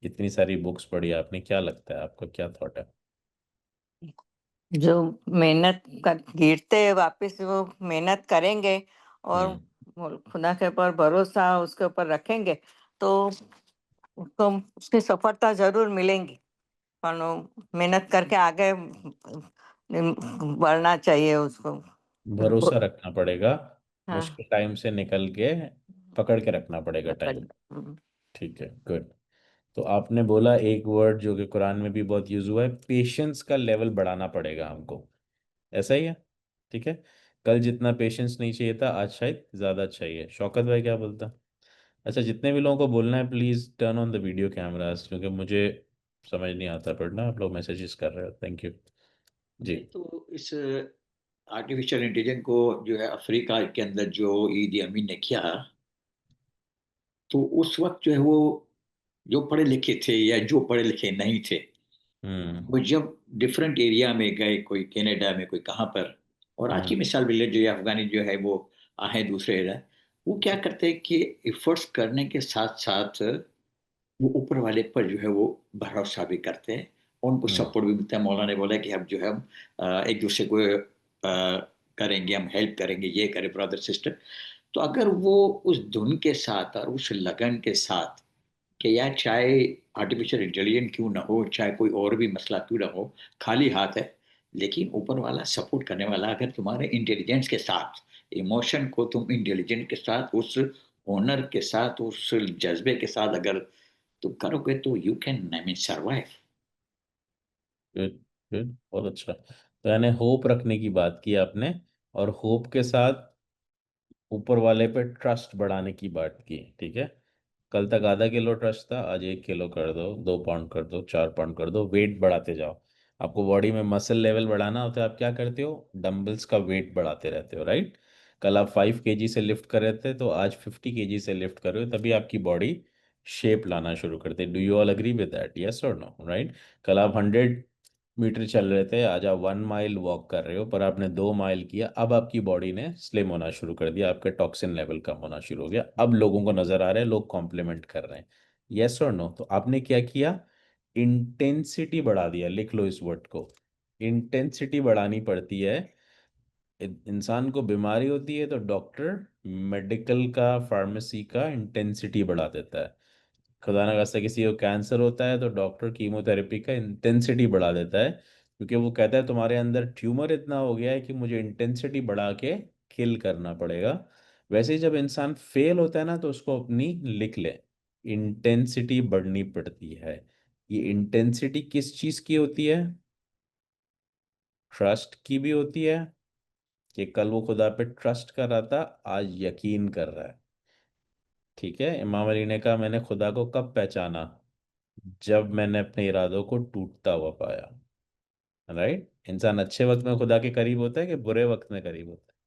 इतनी सारी बुक्स पढ़ी आपने, क्या लगता है आपको, क्या थॉट है? जो मेहनत कर गिरते वापस वो मेहनत करेंगे और हम्म। वो खुदा के ऊपर भरोसा उसके ऊपर रखेंगे तो उसको उसकी सफलता जरूर मिलेंगी। पर वो मेहनत करके आगे बढ़ना चाहिए उसको। भरोसा रखना पड़ेगा, हाँ, मुश्किल टाइम से निकल के पकड़ के रखना पड़ेगा टाइम। पकड़ ठीक है, गुड। तो आपने बोला एक वर्ड जो कि कुरान में भी बहुत यूज हुआ है, पेशेंस का लेवल बढ़ाना पड़ेगा हमको। ऐसा ही है? ठीक है, कल जितना पेशेंस नहीं चाहिए था, आज शायद ज़्यादा चाहिए। शौकत भाई क्या बोलता? अच्छा, जितने भी लोगों को बोलना है please turn on the video cameras, क्योंकि मुझे समझ नहीं आता पढ़ना, आप लोग मैसेजेस कर रहे हो। थैंक यू जी। तो इस आर्टिफिशियल इंटेलिजेंस को जो है अफ्रीका के अंदर जो ईदी अमीन ने किया, तो उस वक्त जो है वो जो पढ़े लिखे थे या जो पढ़े लिखे नहीं थे, हम्म। वो जब डिफरेंट एरिया में गए, कोई कनाडा में, कोई कहाँ पर, और आज की हम्म। मिसाल भी ले, जो ये अफगानी जो है वो आए दूसरे एरिया, वो क्या करते हैं कि एफर्ट्स करने के साथ साथ वो ऊपर वाले पर जो है वो भरोसा भी करते हैं, उनको हम्म। सपोर्ट भी मिलता है। मौलाना ने बोला कि अब जो है हम एक दूसरे को करेंगे, हम हेल्प करेंगे, ये करें ब्रदर सिस्टर। तो अगर वो उस धुन के साथ और उस लगन के साथ कि यार चाहे आर्टिफिशियल इंटेलिजेंस क्यों ना हो, चाहे कोई और भी मसला क्यों ना हो, खाली हाथ है, लेकिन ऊपर वाला सपोर्ट करने वाला अगर तुम्हारे इंटेलिजेंस के साथ, इमोशन को तुम इंटेलिजेंस के साथ, उस ओनर के साथ, उस जज्बे के साथ अगर तुम करोगे तो you can I mean survive. Good, good, बहुत अच्छा। तो यानी होप रखने की बात की आपने, और होप के साथ ऊपर वाले पे ट्रस्ट बढ़ाने की बात की, ठीक है। कल तक आधा किलो ट्रस्ट था, आज 1 किलो कर दो, 2 पाउंड कर दो, 4 पाउंड कर दो, वेट बढ़ाते जाओ। आपको बॉडी में मसल लेवल बढ़ाना होता है, आप क्या करते हो, डंबल्स का वेट बढ़ाते रहते हो, राइट। कल आप 5 kg से लिफ्ट कर रहे थे, तो आज 50 kg से लिफ्ट कर रहे हो, तभी आपकी बॉडी शेप लाना शुरू करते। Do you all agree with that, yes और नो, राइट। कल आप 100 मीटर चल रहे थे, आज आप 1 माइल वॉक कर रहे हो, पर आपने 2 माइल किया, अब आपकी बॉडी ने स्लिम होना शुरू कर दिया, आपका टॉक्सिन लेवल कम होना शुरू हो गया, अब लोगों को नजर आ रहा है, लोग कॉम्प्लीमेंट कर रहे हैं, यस और नो। तो आपने क्या किया, इंटेंसिटी बढ़ा दिया। लिख लो इस वर्ड को, इंटेंसिटी बढ़ानी पड़ती है। इंसान को बीमारी होती है तो डॉक्टर मेडिकल का, फार्मेसी का इंटेंसिटी बढ़ा देता है। खुदा ना खास्ता किसी को कैंसर होता है तो डॉक्टर कीमोथेरेपी का इंटेंसिटी बढ़ा देता है, क्योंकि वो कहता है तुम्हारे अंदर ट्यूमर इतना हो गया है कि मुझे इंटेंसिटी बढ़ा के किल करना पड़ेगा। वैसे ही जब इंसान फेल होता है ना, तो उसको अपनी लिख ले, इंटेंसिटी बढ़नी पड़ती है। ये इंटेंसिटी किस चीज़ की होती है, ट्रस्ट की भी होती है, कि कल वो खुदा पे ट्रस्ट कर रहा था, आज यकीन कर रहा है, ठीक है। इमाम अली ने कहा मैंने खुदा को कब पहचाना, जब मैंने अपने इरादों को टूटता हुआ पाया, राइट। इंसान अच्छे वक्त में खुदा के करीब होता है कि बुरे वक्त में करीब होता है,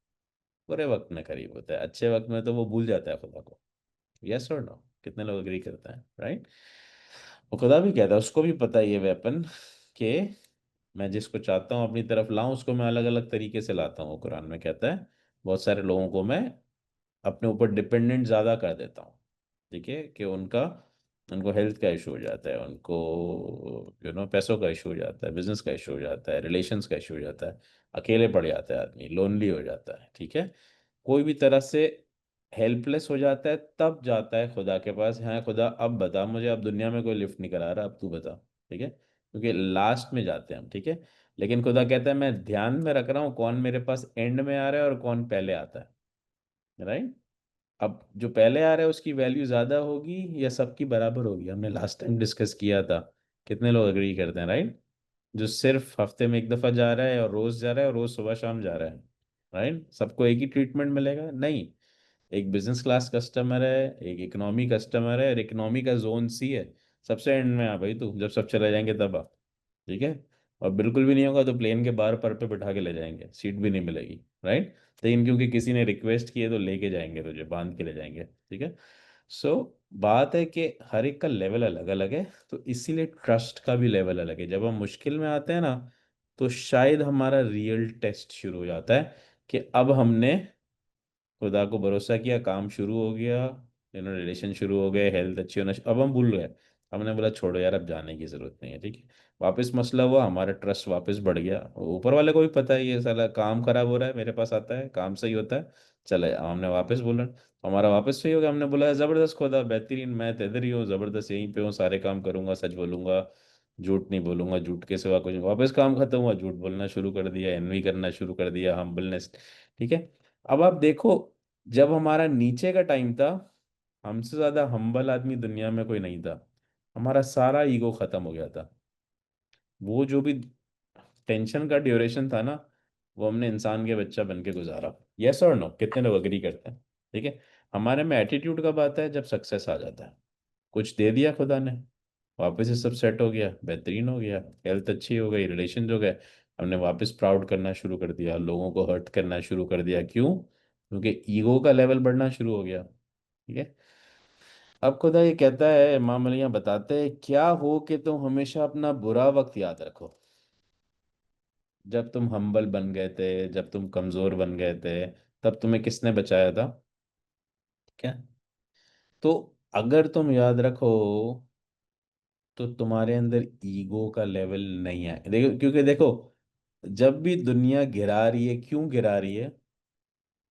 बुरे वक्त में करीब होता है, अच्छे वक्त में तो वो भूल जाता है खुदा को, यस और नो, कितने लोग एग्री करते हैं, राइट। वो खुदा भी कहता है, उसको भी पता है ये वेपन, कि मैं जिसको चाहता हूँ अपनी तरफ लाऊं, उसको मैं अलग अलग तरीके से लाता हूँ। कुरान में कहता है बहुत सारे लोगों को मैं अपने ऊपर डिपेंडेंट ज़्यादा कर देता हूँ, ठीक है, कि उनको हेल्थ का इशू हो जाता है, उनको पैसों का इशू हो जाता है, बिजनेस का इशू हो जाता है, रिलेशंस का इशू हो जाता है, अकेले पड़ जाता है आदमी, लोनली हो जाता है, ठीक है, कोई भी तरह से हेल्पलेस हो जाता है, तब जाता है खुदा के पास, हाँ खुदा अब बता मुझे, अब दुनिया में कोई लिफ्ट नहीं करा रहा, अब तू बता, ठीक है, क्योंकि लास्ट में जाते हैं हम, ठीक है। लेकिन खुदा कहता है मैं ध्यान में रख रहा हूँ कौन मेरे पास एंड में आ रहा है और कौन पहले आता है, राइट। अब जो पहले आ रहा है उसकी वैल्यू ज़्यादा होगी या सबकी बराबर होगी, हमने लास्ट टाइम डिस्कस किया था, कितने लोग एग्री करते हैं, राइट। जो सिर्फ हफ्ते में एक दफ़ा जा रहा है और रोज़ जा रहा है और रोज़ सुबह शाम जा रहा है, राइट, सबको एक ही ट्रीटमेंट मिलेगा, नहीं। एक बिजनेस क्लास कस्टमर है, एक इकोनॉमी कस्टमर है, और इकोनॉमी का जोन सी है, सबसे एंड में आ भाई तू, जब सब चले जाएंगे तब आ, ठीक है। और बिल्कुल भी नहीं होगा तो प्लेन के बाहर पर पे बिठा के ले जाएंगे, सीट भी नहीं मिलेगी, राइट। लेकिन क्योंकि किसी ने रिक्वेस्ट की है तो लेके जाएंगे, तुझे बांध के ले जाएंगे, ठीक है। सो बात है कि हर एक का लेवल अलग अलग है, तो इसीलिए ट्रस्ट का भी लेवल अलग है। जब हम मुश्किल में आते हैं ना, तो शायद हमारा रियल टेस्ट शुरू हो जाता है, कि अब हमने खुदा को भरोसा किया, काम शुरू हो गया, रिलेशन शुरू हो गए, हेल्थ अच्छी होना, अब हम भूल गए, हमने बोला छोड़ो यार अब जाने की जरूरत नहीं है, ठीक है। वापस मसला हुआ, हमारा ट्रस्ट वापस बढ़ गया, ऊपर वाले को भी पता है ये साला काम खराब हो रहा है, मेरे पास आता है काम सही होता है, चले अब हमने वापस बोला, हमारा वापस सही हो गया, हमने बोला जबरदस्त खुदा बेहतरीन, मैं तो इधर ही हूँ, जबरदस्त यहीं पे हूँ, सारे काम करूंगा, सच बोलूंगा, झूठ नहीं बोलूंगा, झूठ के सिवा कुछ नहीं। वापस काम खत्म हुआ, झूठ बोलना शुरू कर दिया, एनवी करना शुरू कर दिया, हम्बलनेस, ठीक है। अब आप देखो, जब हमारा नीचे का टाइम था, हमसे ज्यादा हम्बल आदमी दुनिया में कोई नहीं था, हमारा सारा ईगो खत्म हो गया था, वो जो भी टेंशन का ड्यूरेशन था ना, वो हमने इंसान के बच्चा बन के गुजारा, यस और नो, कितने लोग अग्री करते हैं, ठीक है। हमारे में एटीट्यूड कब आता है, जब सक्सेस आ जाता है, कुछ दे दिया खुदा ने, वापस से सब सेट हो गया, बेहतरीन हो गया, हेल्थ अच्छी हो गई, रिलेशन जो गए, हमने वापस प्राउड करना शुरू कर दिया, लोगों को हर्ट करना शुरू कर दिया, क्यों, क्योंकि ईगो का लेवल बढ़ना शुरू हो गया, ठीक है। अब खुदा ये कहता है, इमाम अली यहाँ बताते हैं, क्या हो कि तुम हमेशा अपना बुरा वक्त याद रखो, जब तुम हम्बल बन गए थे, जब तुम कमजोर बन गए थे, तब तुम्हें किसने बचाया था, क्या। तो अगर तुम याद रखो, तो तुम्हारे अंदर ईगो का लेवल नहीं है, देखो, क्योंकि देखो, जब भी दुनिया गिरा रही है, क्यों गिरा रही है,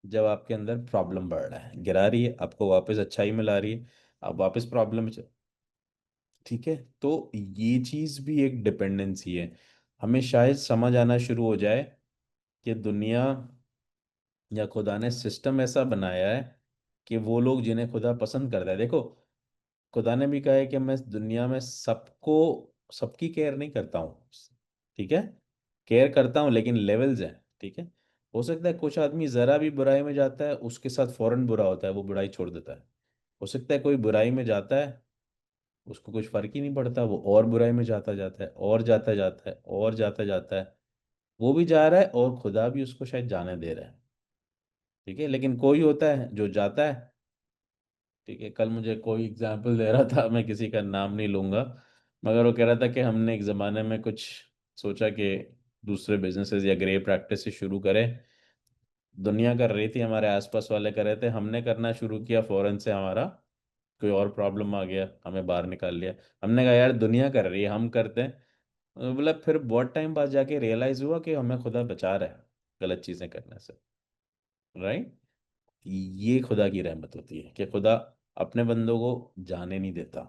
जब आपके अंदर प्रॉब्लम बढ़ रहा है, गिरा रही है, आपको वापस अच्छाई में ला रही है, आप वापस प्रॉब्लम में ठीक है, तो ये चीज भी एक डिपेंडेंसी है। हमें शायद समझ आना शुरू हो जाए कि दुनिया या खुदा ने सिस्टम ऐसा बनाया है कि वो लोग जिन्हें खुदा पसंद करता है, देखो खुदा ने भी कहा है कि मैं इस दुनिया में सबको, सबकी केयर नहीं करता हूँ, ठीक है, केयर करता हूँ लेकिन लेवल्स हैं, ठीक है। हो सकता है कुछ आदमी जरा भी बुराई में जाता है उसके साथ फौरन बुरा होता है, वो बुराई छोड़ देता है। हो सकता है कोई बुराई में जाता है उसको कुछ फर्क ही नहीं पड़ता, वो और बुराई में जाता जाता है और जाता जाता है और जाता जाता है, वो भी जा रहा है और खुदा भी उसको शायद जाने दे रहा है, ठीक है। लेकिन कोई होता है जो जाता है, ठीक है। कल मुझे कोई एग्जाम्पल दे रहा था, मैं किसी का नाम नहीं लूंगा, मगर वो कह रहा था कि हमने एक ज़माने में कुछ सोचा कि दूसरे बिजनेसेस या ग्रे प्रैक्टिस से शुरू करें। दुनिया कर रही थी, हमारे आसपास वाले कर रहे थे, हमने करना शुरू किया, फौरन से हमारा कोई और प्रॉब्लम आ गया, हमें बाहर निकाल लिया। हमने कहा यार दुनिया कर रही है, हम करते हैं। बोला फिर बहुत टाइम बाद जाके रियलाइज़ हुआ कि हमें खुदा बचा रहा है गलत चीज़ें करने से, राइट। ये खुदा की रहमत होती है कि खुदा अपने बंदों को जाने नहीं देता।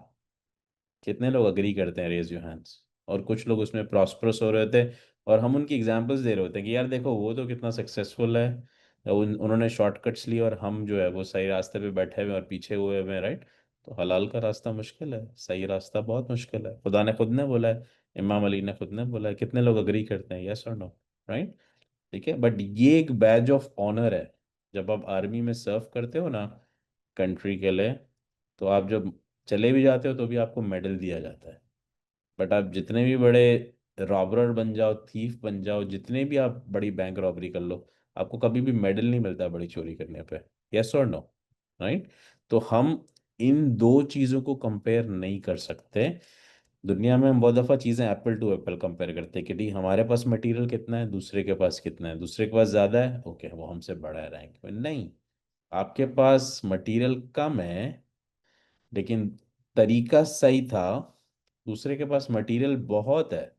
कितने लोग अग्री करते हैं, रेज योर हैंड्स। और कुछ लोग उसमें प्रॉस्परस हो रहे थे और हम उनकी एग्जांपल्स दे रहे होते हैं कि यार देखो वो तो कितना सक्सेसफुल है, उन्होंने शॉर्टकट्स लिए और हम जो है वो सही रास्ते पे बैठे हुए और पीछे हुए हुए हैं, राइट। तो हलाल का रास्ता मुश्किल है, सही रास्ता बहुत मुश्किल है, खुदा ने खुद ने बोला है, इमाम अली ने खुद ने बोला है। कितने लोग अग्री करते हैं, यस और नो, राइट। ठीक है, बट ये एक बैज ऑफ ऑनर है। जब आप आर्मी में सर्व करते हो ना कंट्री के लिए, तो आप जब चले भी जाते हो तो भी आपको मेडल दिया जाता है। बट आप जितने भी बड़े रॉबरर बन जाओ, थीफ बन जाओ, जितने भी आप बड़ी बैंक रॉबरी कर लो, आपको कभी भी मेडल नहीं मिलता बड़ी चोरी करने पे, यस और नो, राइट। तो हम इन दो चीज़ों को कंपेयर नहीं कर सकते। दुनिया में हम बहुत दफ़ा चीज़ें एप्पल टू एप्पल कंपेयर करते हैं कि ठीक हमारे पास मटेरियल कितना है, दूसरे के पास कितना है, दूसरे के पास ज़्यादा है, ओके वो हमसे बड़ा है रैंक में। नहीं, आपके पास मटेरियल कम है लेकिन तरीका सही था, दूसरे के पास मटेरियल बहुत है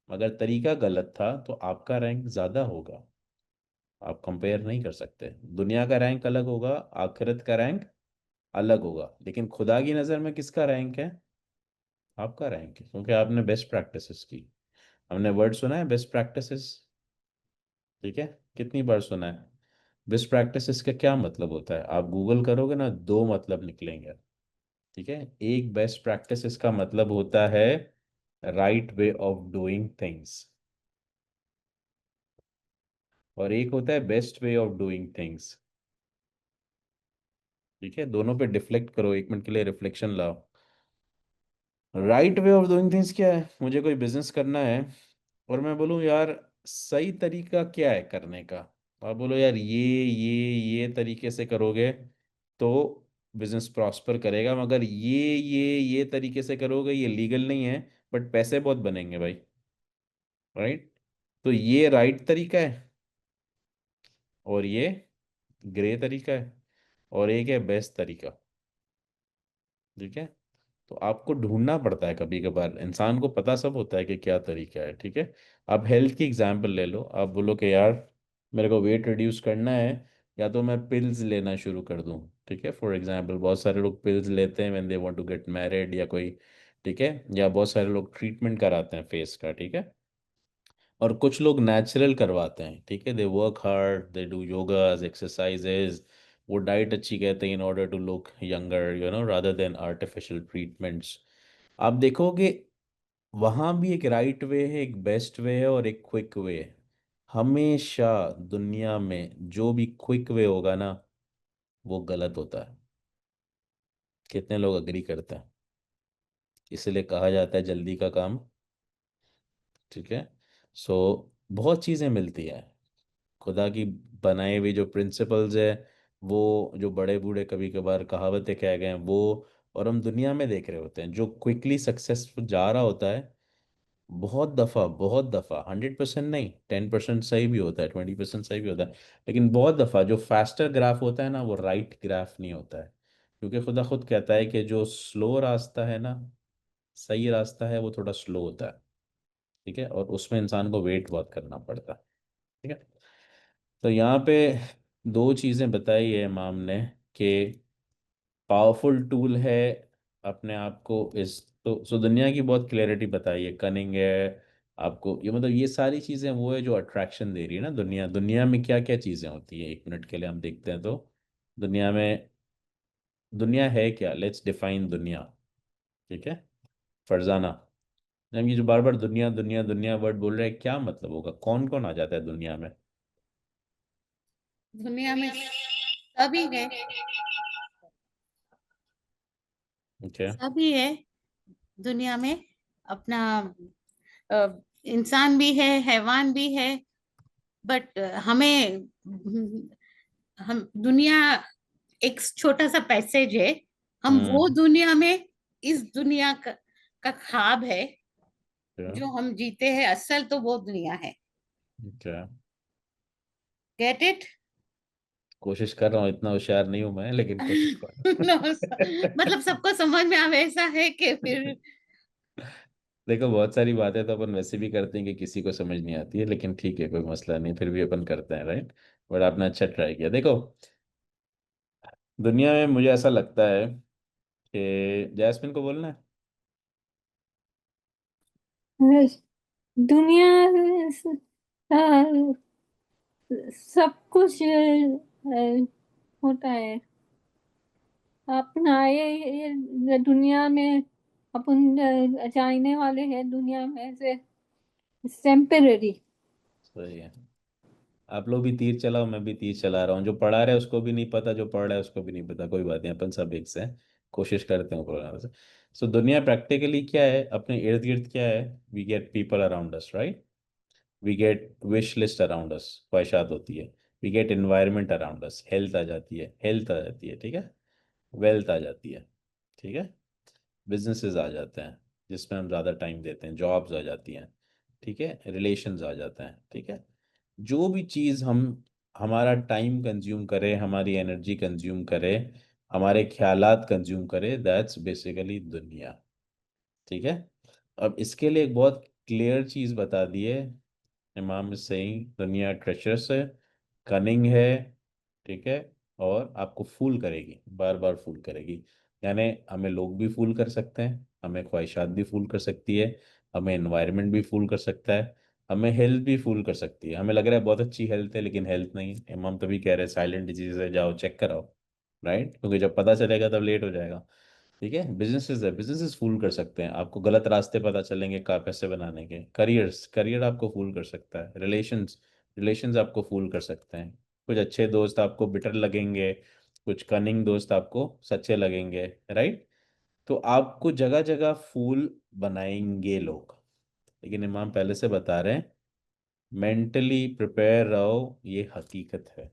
मगर तरीका गलत था, तो आपका रैंक ज़्यादा होगा। आप कंपेयर नहीं कर सकते, दुनिया का रैंक अलग होगा, आखिरत का रैंक अलग होगा, लेकिन खुदा की नज़र में किसका रैंक है? आपका रैंक है, क्योंकि आपने बेस्ट प्रैक्टिसेस की। हमने वर्ड सुना है बेस्ट प्रैक्टिसेस, ठीक है, कितनी बार सुना है? बेस्ट प्रैक्टिसेस का क्या मतलब होता है? आप गूगल करोगे ना, दो मतलब निकलेंगे, ठीक है। एक बेस्ट प्रैक्टिसेस का मतलब होता है right way of doing things, और एक होता है best way of doing things, ठीक है। दोनों पे डिफ्लेक्ट करो, एक मिनट के लिए रिफ्लेक्शन लाओ। Right way of doing things क्या है? मुझे कोई बिजनेस करना है और मैं बोलूँ यार सही तरीका क्या है करने का, आप बोलो यार ये तरीके से करोगे तो बिजनेस प्रॉस्पर करेगा, मगर ये तरीके से करोगे ये लीगल नहीं है बट पैसे बहुत बनेंगे भाई, राइट। तो ये राइट तरीका है और ये ग्रे तरीका है और एक है बेस्ट तरीका, ठीक है। तो आपको ढूंढना पड़ता है, कभी कभार इंसान को पता सब होता है कि क्या तरीका है, ठीक है। आप हेल्थ की एग्जांपल ले लो, आप बोलो कि यार मेरे को वेट रिड्यूस करना है, या तो मैं पिल्स लेना शुरू कर दूं, ठीक है। फॉर एग्जांपल बहुत सारे लोग पिल्स लेते हैं when they want to get married या कोई, ठीक है, या बहुत सारे लोग ट्रीटमेंट कराते हैं फेस का, ठीक है। और कुछ लोग नेचुरल करवाते हैं, ठीक है, they work hard, they do yogas exercises, वो डाइट अच्छी कहते हैं in order to look younger, rather than artificial treatments. आप देखोगे वहाँ भी एक राइट वे है, एक बेस्ट वे है और एक क्विक वे है। हमेशा दुनिया में जो भी क्विक वे होगा ना वो गलत होता है। कितने लोग अग्री करते हैं? इसलिए कहा जाता है जल्दी का काम, ठीक है। सो बहुत चीज़ें मिलती हैं खुदा की बनाई हुई, जो प्रिंसिपल्स है वो, जो बड़े बूढ़े कभी कभार कहावतें कह गए हैं वो, और हम दुनिया में देख रहे होते हैं जो क्विकली सक्सेसफुल जा रहा होता है, बहुत दफ़ा 100% नहीं, 10% सही भी होता है, 20% सही भी होता है, लेकिन बहुत दफ़ा जो फास्टर ग्राफ होता है ना वो राइट ग्राफ नहीं होता है। क्योंकि खुदा खुद कहता है कि जो स्लो रास्ता है ना, सही रास्ता है वो थोड़ा स्लो होता है, ठीक है, और उसमें इंसान को वेट बहुत करना पड़ता है, ठीक है। तो यहाँ पे दो चीज़ें बताई है इमाम ने कि पावरफुल टूल है अपने आप को इस तो सो दुनिया की बहुत क्लैरिटी बताई है, कनिंग है आपको, ये मतलब ये सारी चीज़ें वो है जो अट्रैक्शन दे रही है ना। दुनिया दुनिया में क्या क्या चीज़ें होती है, 1 मिनट के लिए हम देखते हैं तो दुनिया में, दुनिया है क्या, लेट्स डिफाइन दुनिया। ठीक है फरजाना, हम ये जो बार बार दुनिया दुनिया दुनिया वर्ड बोल रहे हैं, क्या मतलब होगा, कौन कौन आ जाता है दुनिया में? दुनिया में सभी है, ओके। सभी है दुनिया में। अपना इंसान भी है, हैवान भी है, बट हमें हम दुनिया एक छोटा सा पैसेज है। हम वो दुनिया में, इस दुनिया का ख्वाब है जो हम जीते हैं। असल तो वो दुनिया है। Okay, get it? कोशिश कर रहा हूँ, इतना होशियार नहीं हूँ मैं, लेकिन कोशिश कर रहा नो, हूँ। मतलब सबको समझ में आवे ऐसा है कि फिर देखो बहुत सारी बातें तो अपन वैसे भी करते हैं कि किसी को समझ नहीं आती है, लेकिन ठीक है कोई मसला नहीं, फिर भी अपन करते हैं, राइट। बट आपने अच्छा ट्राई किया। देखो दुनिया में मुझे ऐसा लगता है कि जैस्मिन को बोलना है। दुनिया अ, सब कुछ होता है अपना ये दुनिया में। अपन जाने वाले हैं दुनिया में से, टेम्पररी। सही है, आप लोग भी तीर चलाओ, मैं भी तीर चला रहा हूँ, जो पढ़ा रहा है उसको भी नहीं पता, जो पढ़ रहा है उसको भी नहीं पता, कोई बात नहीं, अपन सब एक से हैं, कोशिश करते हैं प्रोग्राम से। सो दुनिया प्रैक्टिकली क्या है, अपने इर्द गिर्द क्या है, we get people around us, right, we get wish list around us, ख्वाहिशात होती है, we get environment around us, health आ जाती है, हेल्थ आ जाती है, ठीक है, वेल्थ आ जाती है, ठीक है, बिजनेसेस आ जाते हैं जिसमें हम ज़्यादा टाइम देते हैं, जॉब्स आ जाती हैं, ठीक है, रिलेशंस आ जाते हैं, ठीक है। जो भी चीज़ हम हमारा टाइम कंज्यूम करे, हमारी एनर्जी कंज्यूम करे, हमारे ख्यालात कंज्यूम करे, दैट्स बेसिकली दुनिया, ठीक है। अब इसके लिए एक बहुत क्लियर चीज़ बता दी है इमाम सही, दुनिया ट्रेचरस है, कनिंग है, ठीक है, और आपको फूल करेगी, बार बार फूल करेगी। यानी हमें लोग भी फूल कर सकते हैं, हमें ख्वाहिशात भी फूल कर सकती है, हमें एनवायरनमेंट भी फूल कर सकता है, हमें हेल्थ भी फूल कर सकती है। हमें लग रहा है बहुत अच्छी हेल्थ है, लेकिन हेल्थ नहीं है, इमाम तभी कह रहे हैं साइलेंट डिजीज है, जाओ चेक कराओ, राइट, क्योंकि जब पता चलेगा तब लेट हो जाएगा। ठीक है, बिजनेसेस है, बिजनेसेस फूल कर सकते हैं आपको, गलत रास्ते पता चलेंगे का पैसे बनाने के, करियर्स, करियर आपको फूल कर सकता है, रिलेशंस, रिलेशंस आपको फूल कर सकते हैं, कुछ अच्छे दोस्त आपको बिटर लगेंगे, कुछ कनिंग दोस्त आपको सच्चे लगेंगे, राइट। तो आपको जगह जगह फूल बनाएंगे लोग, लेकिन इमाम पहले से बता रहे हैं मेंटली प्रिपेयर रहो, ये हकीकत है,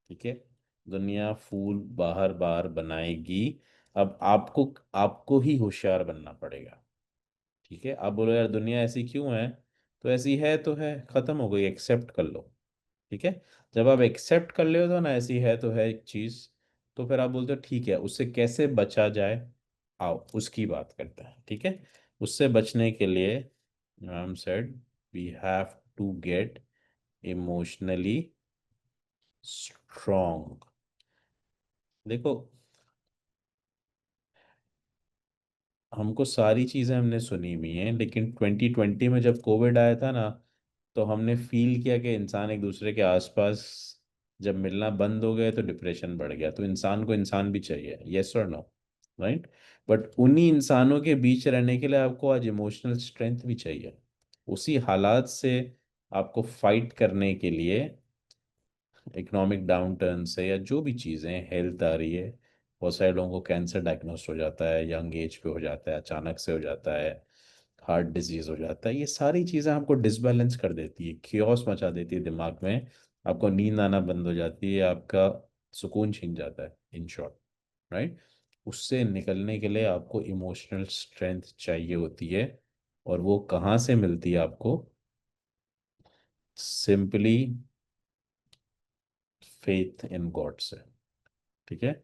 ठीक है। दुनिया फूल बाहर बाहर बनाएगी। अब आपको आपको ही होशियार बनना पड़ेगा, ठीक है। आप बोलो यार दुनिया ऐसी क्यों है, तो ऐसी है तो है, खत्म हो गई, एक्सेप्ट कर लो, ठीक है। जब आप एक्सेप्ट कर ले हो तो ना ऐसी है तो है एक चीज, तो फिर आप बोलते हो ठीक है, उससे कैसे बचा जाए, आओ उसकी बात करते हैं, ठीक है। उससे बचने के लिए ma'am said we have to get emotionally strong. देखो हमको सारी चीज़ें हमने सुनी हुई हैं, लेकिन 2020 में जब कोविड आया था ना, तो हमने फील किया कि इंसान एक दूसरे के आसपास जब मिलना बंद हो गए तो डिप्रेशन बढ़ गया, तो इंसान को इंसान भी चाहिए, यस और नो, राइट। बट उन्हीं इंसानों के बीच रहने के लिए आपको आज इमोशनल स्ट्रेंथ भी चाहिए, उसी हालात से आपको फाइट करने के लिए, इकोनॉमिक डाउनटर्न से या जो भी चीज़ें, हेल्थ आ रही है, बहुत सारे लोगों को कैंसर डायग्नोस्ट हो जाता है, यंग एज पे हो जाता है, अचानक से हो जाता है, हार्ट डिजीज हो जाता है, ये सारी चीज़ें आपको डिसबैलेंस कर देती है, क्योस मचा देती है दिमाग में, आपको नींद आना बंद हो जाती है, आपका सुकून छिन जाता है, इन शॉर्ट, राइट। उससे निकलने के लिए आपको इमोशनल स्ट्रेंथ चाहिए होती है, और वो कहाँ से मिलती है आपको, सिंपली फेथ इन गॉड से, ठीक है।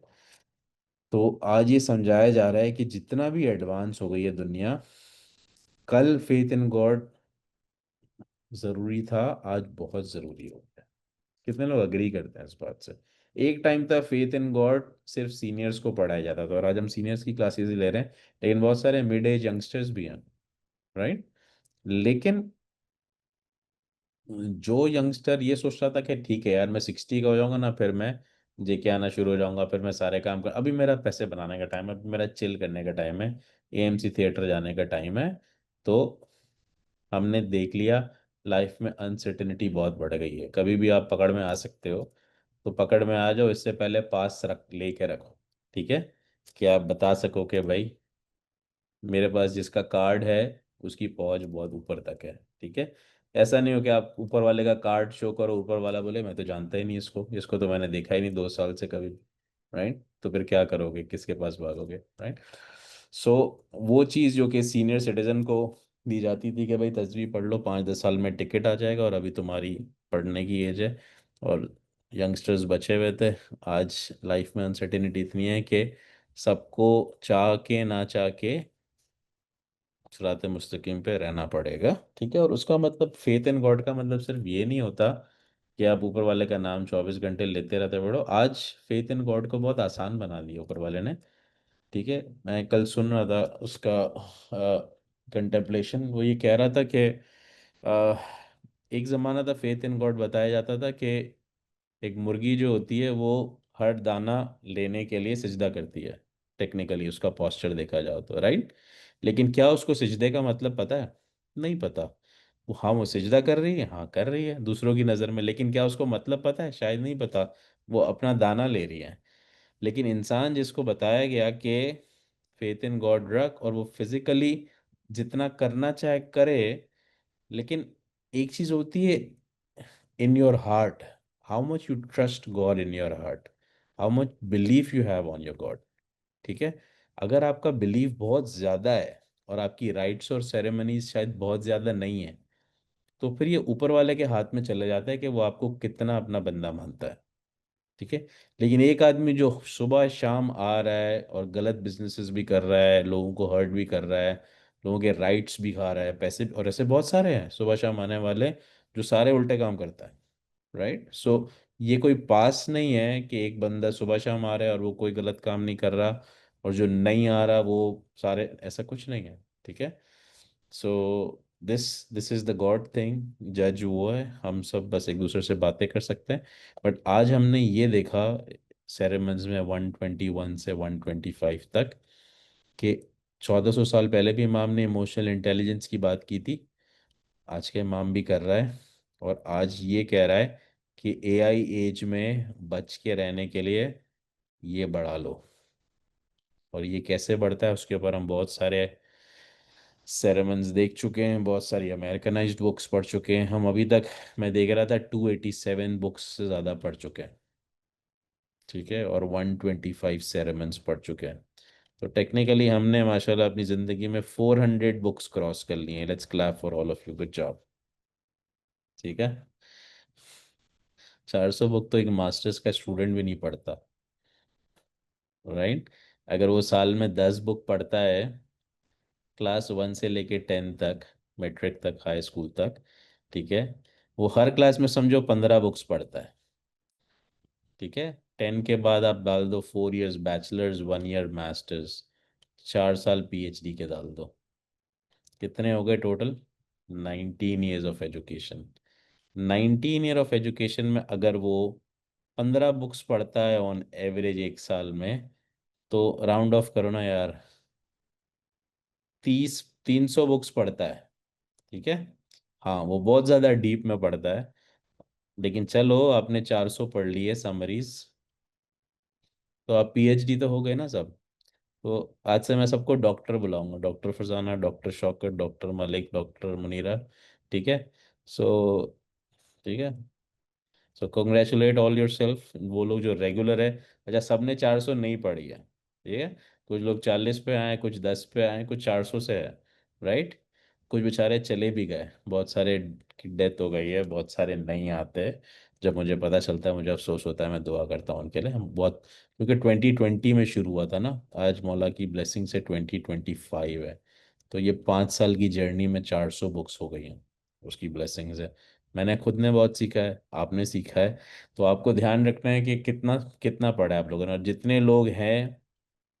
तो आज ये समझाया जा रहा है कि जितना भी एडवांस हो गई है दुनिया, कल फेथ इन गॉड जरूरी था, आज बहुत जरूरी हो गया। कितने लोग अग्री करते हैं इस बात से? एक टाइम था फेथ इन गॉड सिर्फ सीनियर्स को पढ़ाया जाता था, और आज हम सीनियर्स की क्लासेस ही ले रहे हैं, लेकिन बहुत सारे मिड एज यंगस्टर्स भी हैं, राइट। लेकिन जो यंगस्टर ये सोच रहा था कि ठीक है यार, मैं 60 का हो जाऊंगा ना, फिर मैं जेके आना शुरू हो जाऊंगा, फिर मैं सारे काम कर, अभी मेरा पैसे बनाने का टाइम है, अभी मेरा चिल करने का टाइम है, एएमसी थिएटर जाने का टाइम है। तो हमने देख लिया लाइफ में अनसर्टेनिटी बहुत बढ़ गई है, कभी भी आप पकड़ में आ सकते हो, तो पकड़ में आ जाओ, इससे पहले पास रख लेके रखो, ठीक है, कि आप बता सको कि भाई मेरे पास जिसका कार्ड है उसकी पहुंच बहुत ऊपर तक है, ठीक है। ऐसा नहीं हो कि आप ऊपर वाले का कार्ड शो करो, ऊपर वाला बोले मैं तो जानता ही नहीं इसको, इसको तो मैंने देखा ही नहीं 2 साल से कभी, राइट। तो फिर क्या करोगे, किसके पास भागोगे, राइट। सो वो चीज़ जो कि सीनियर सिटीजन को दी जाती थी कि भाई 10वीं पढ़ लो, 5-10 साल में टिकट आ जाएगा, और अभी तुम्हारी पढ़ने की एज है, और यंगस्टर्स बचे हुए थे। आज लाइफ में अनसर्टेनिटी इतनी है कि सबको चाह के ना चाह के सिरात मुस्तकीम पे रहना पड़ेगा, ठीक है। और उसका मतलब फेथ इन गॉड का मतलब सिर्फ ये नहीं होता कि आप ऊपर वाले का नाम 24 घंटे लेते रहते पढ़ो। आज फेथ इन गॉड को बहुत आसान बना दिया ऊपर वाले ने, ठीक है। मैं कल सुन रहा था उसका कंटेम्पलेशन, वो ये कह रहा था कि अ, एक ज़माना था फेथ इन गॉड बताया जाता था कि एक मुर्गी जो होती है वो हर दाना लेने के लिए सिजदा करती है, टेक्निकली उसका पोस्चर देखा जाओ तो, राइट। लेकिन क्या उसको सिजदे का मतलब पता है? नहीं पता। वो हाँ, वो सिजदा कर रही है, हाँ कर रही है दूसरों की नज़र में, लेकिन क्या उसको मतलब पता है? शायद नहीं पता। वो अपना दाना ले रही है। लेकिन इंसान जिसको बताया गया कि फेथ इन गॉड रख, और वो फिजिकली जितना करना चाहे करे, लेकिन एक चीज होती है in your heart, how much you trust God in your heart, how much belief you have on your God, ठीक है। अगर आपका बिलीफ बहुत ज़्यादा है और आपकी राइट्स और सेरेमनीज शायद बहुत ज़्यादा नहीं है, तो फिर ये ऊपर वाले के हाथ में चले जाता है कि वो आपको कितना अपना बंदा मानता है, ठीक है। लेकिन एक आदमी जो सुबह शाम आ रहा है और गलत बिजनेसेस भी कर रहा है, लोगों को हर्ट भी कर रहा है, लोगों के राइट्स भी खा रहा है, पैसे, और ऐसे बहुत सारे हैं सुबह शाम आने वाले जो सारे उल्टे काम करता है, राइट। सो ये कोई पास नहीं है कि एक बंदा सुबह शाम आ रहा है और वो कोई गलत काम नहीं कर रहा, और जो नहीं आ रहा वो सारे, ऐसा कुछ नहीं है, ठीक है। So this this is the God thing, जज वो है, हम सब बस एक दूसरे से बातें कर सकते हैं। बट आज हमने ये देखा सेरेमनीज में 121 से 125 तक कि 1400 साल पहले भी इमाम ने इमोशनल इंटेलिजेंस की बात की थी, आज के इमाम भी कर रहा है, और आज ये कह रहा है कि एआई एज में बच के रहने के लिए ये बढ़ा लो। और ये कैसे बढ़ता है उसके ऊपर हम बहुत सारे सेरेमन्स देख चुके हैं, बहुत सारी अमेरिकनाइज्ड बुक्स पढ़ चुके हैं हम अभी तक। मैं देख रहा था 287 बुक्स से ज़्यादा पढ़ चुके हैं, ठीक है, और 125 सेरेमन्स पढ़ चुके हैं। तो टेक्निकली हमने माशाल्लाह अपनी ज़िंदगी में 400 बुक्स क्रॉस कर ली हैं। Let's clap for all of you, good job, ठीक है। 400 बुक तो एक मास्टर्स का स्टूडेंट भी नहीं पढ़ता, राइट। अगर वो साल में 10 बुक पढ़ता है, क्लास 1 से लेके 10 तक, मैट्रिक तक, हाई स्कूल तक, ठीक है, वो हर क्लास में समझो 15 बुक्स पढ़ता है, ठीक है। 10 के बाद आप डाल दो 4 इयर्स बैचलर्स, 1 ईयर मास्टर्स, 4 साल पीएचडी के डाल दो, कितने हो गए total? 19 years of education. 19 year of education में अगर वो 15 बुक्स पढ़ता है ऑन एवरेज एक साल में, तो राउंड ऑफ करो ना यार, 300 बुक्स पढ़ता है, ठीक है। हाँ, वो बहुत ज़्यादा डीप में पढ़ता है, लेकिन चलो आपने 400 पढ़ लिए समरीज, तो आप पीएचडी तो हो गए ना सब। तो आज से मैं सबको डॉक्टर बुलाऊंगा, doctor Farzana, doctor Shaukat, doctor Malik, doctor Munira, ठीक है। सो ठीक है, so congratulate all yourself, वो लोग जो रेगुलर है। अच्छा, सबने 400 नहीं पढ़ी है, ठीक है। कुछ लोग 40 पे आए, कुछ 10 पे आए, कुछ 400 से है, राइट। कुछ बेचारे चले भी गए, बहुत सारे की डेथ हो गई है, बहुत सारे नहीं आते। जब मुझे पता चलता है मुझे अफसोस होता है, मैं दुआ करता हूँ उनके लिए। हम बहुत, क्योंकि 2020 में शुरू हुआ था ना, आज मौला की ब्लेसिंग से 2025 है, तो ये 5 साल की जर्नी में 400 बुक्स हो गई हैं, उसकी ब्लेसिंग्स है। मैंने खुद ने बहुत सीखा है, आपने सीखा है। तो आपको ध्यान रखना है कि कितना कितना पढ़ा है आप लोगों ने। और जितने लोग हैं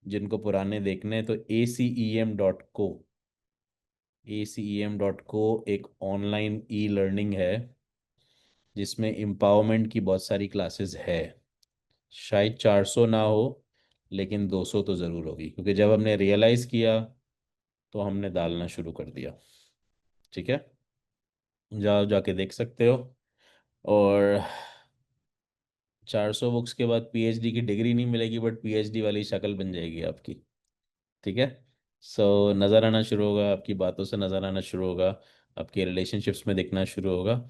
जिनको पुराने देखने हैं, तो ACEM.co एक ऑनलाइन ई लर्निंग है जिसमें एम्पावरमेंट की बहुत सारी क्लासेस है। शायद 400 ना हो, लेकिन 200 तो ज़रूर होगी, क्योंकि जब हमने रियलाइज़ किया तो हमने डालना शुरू कर दिया। ठीक है, जाओ जाके देख सकते हो। और 400 बुक्स के बाद PhD की डिग्री नहीं मिलेगी, बट PhD वाली शक्ल बन जाएगी आपकी। ठीक है। सो नज़र आना शुरू होगा, आपकी बातों से नज़र आना शुरू होगा, आपके रिलेशनशिप्स में दिखना शुरू होगा।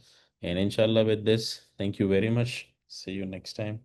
एंड इंशाल्लाह with this, thank you very much, see you next time.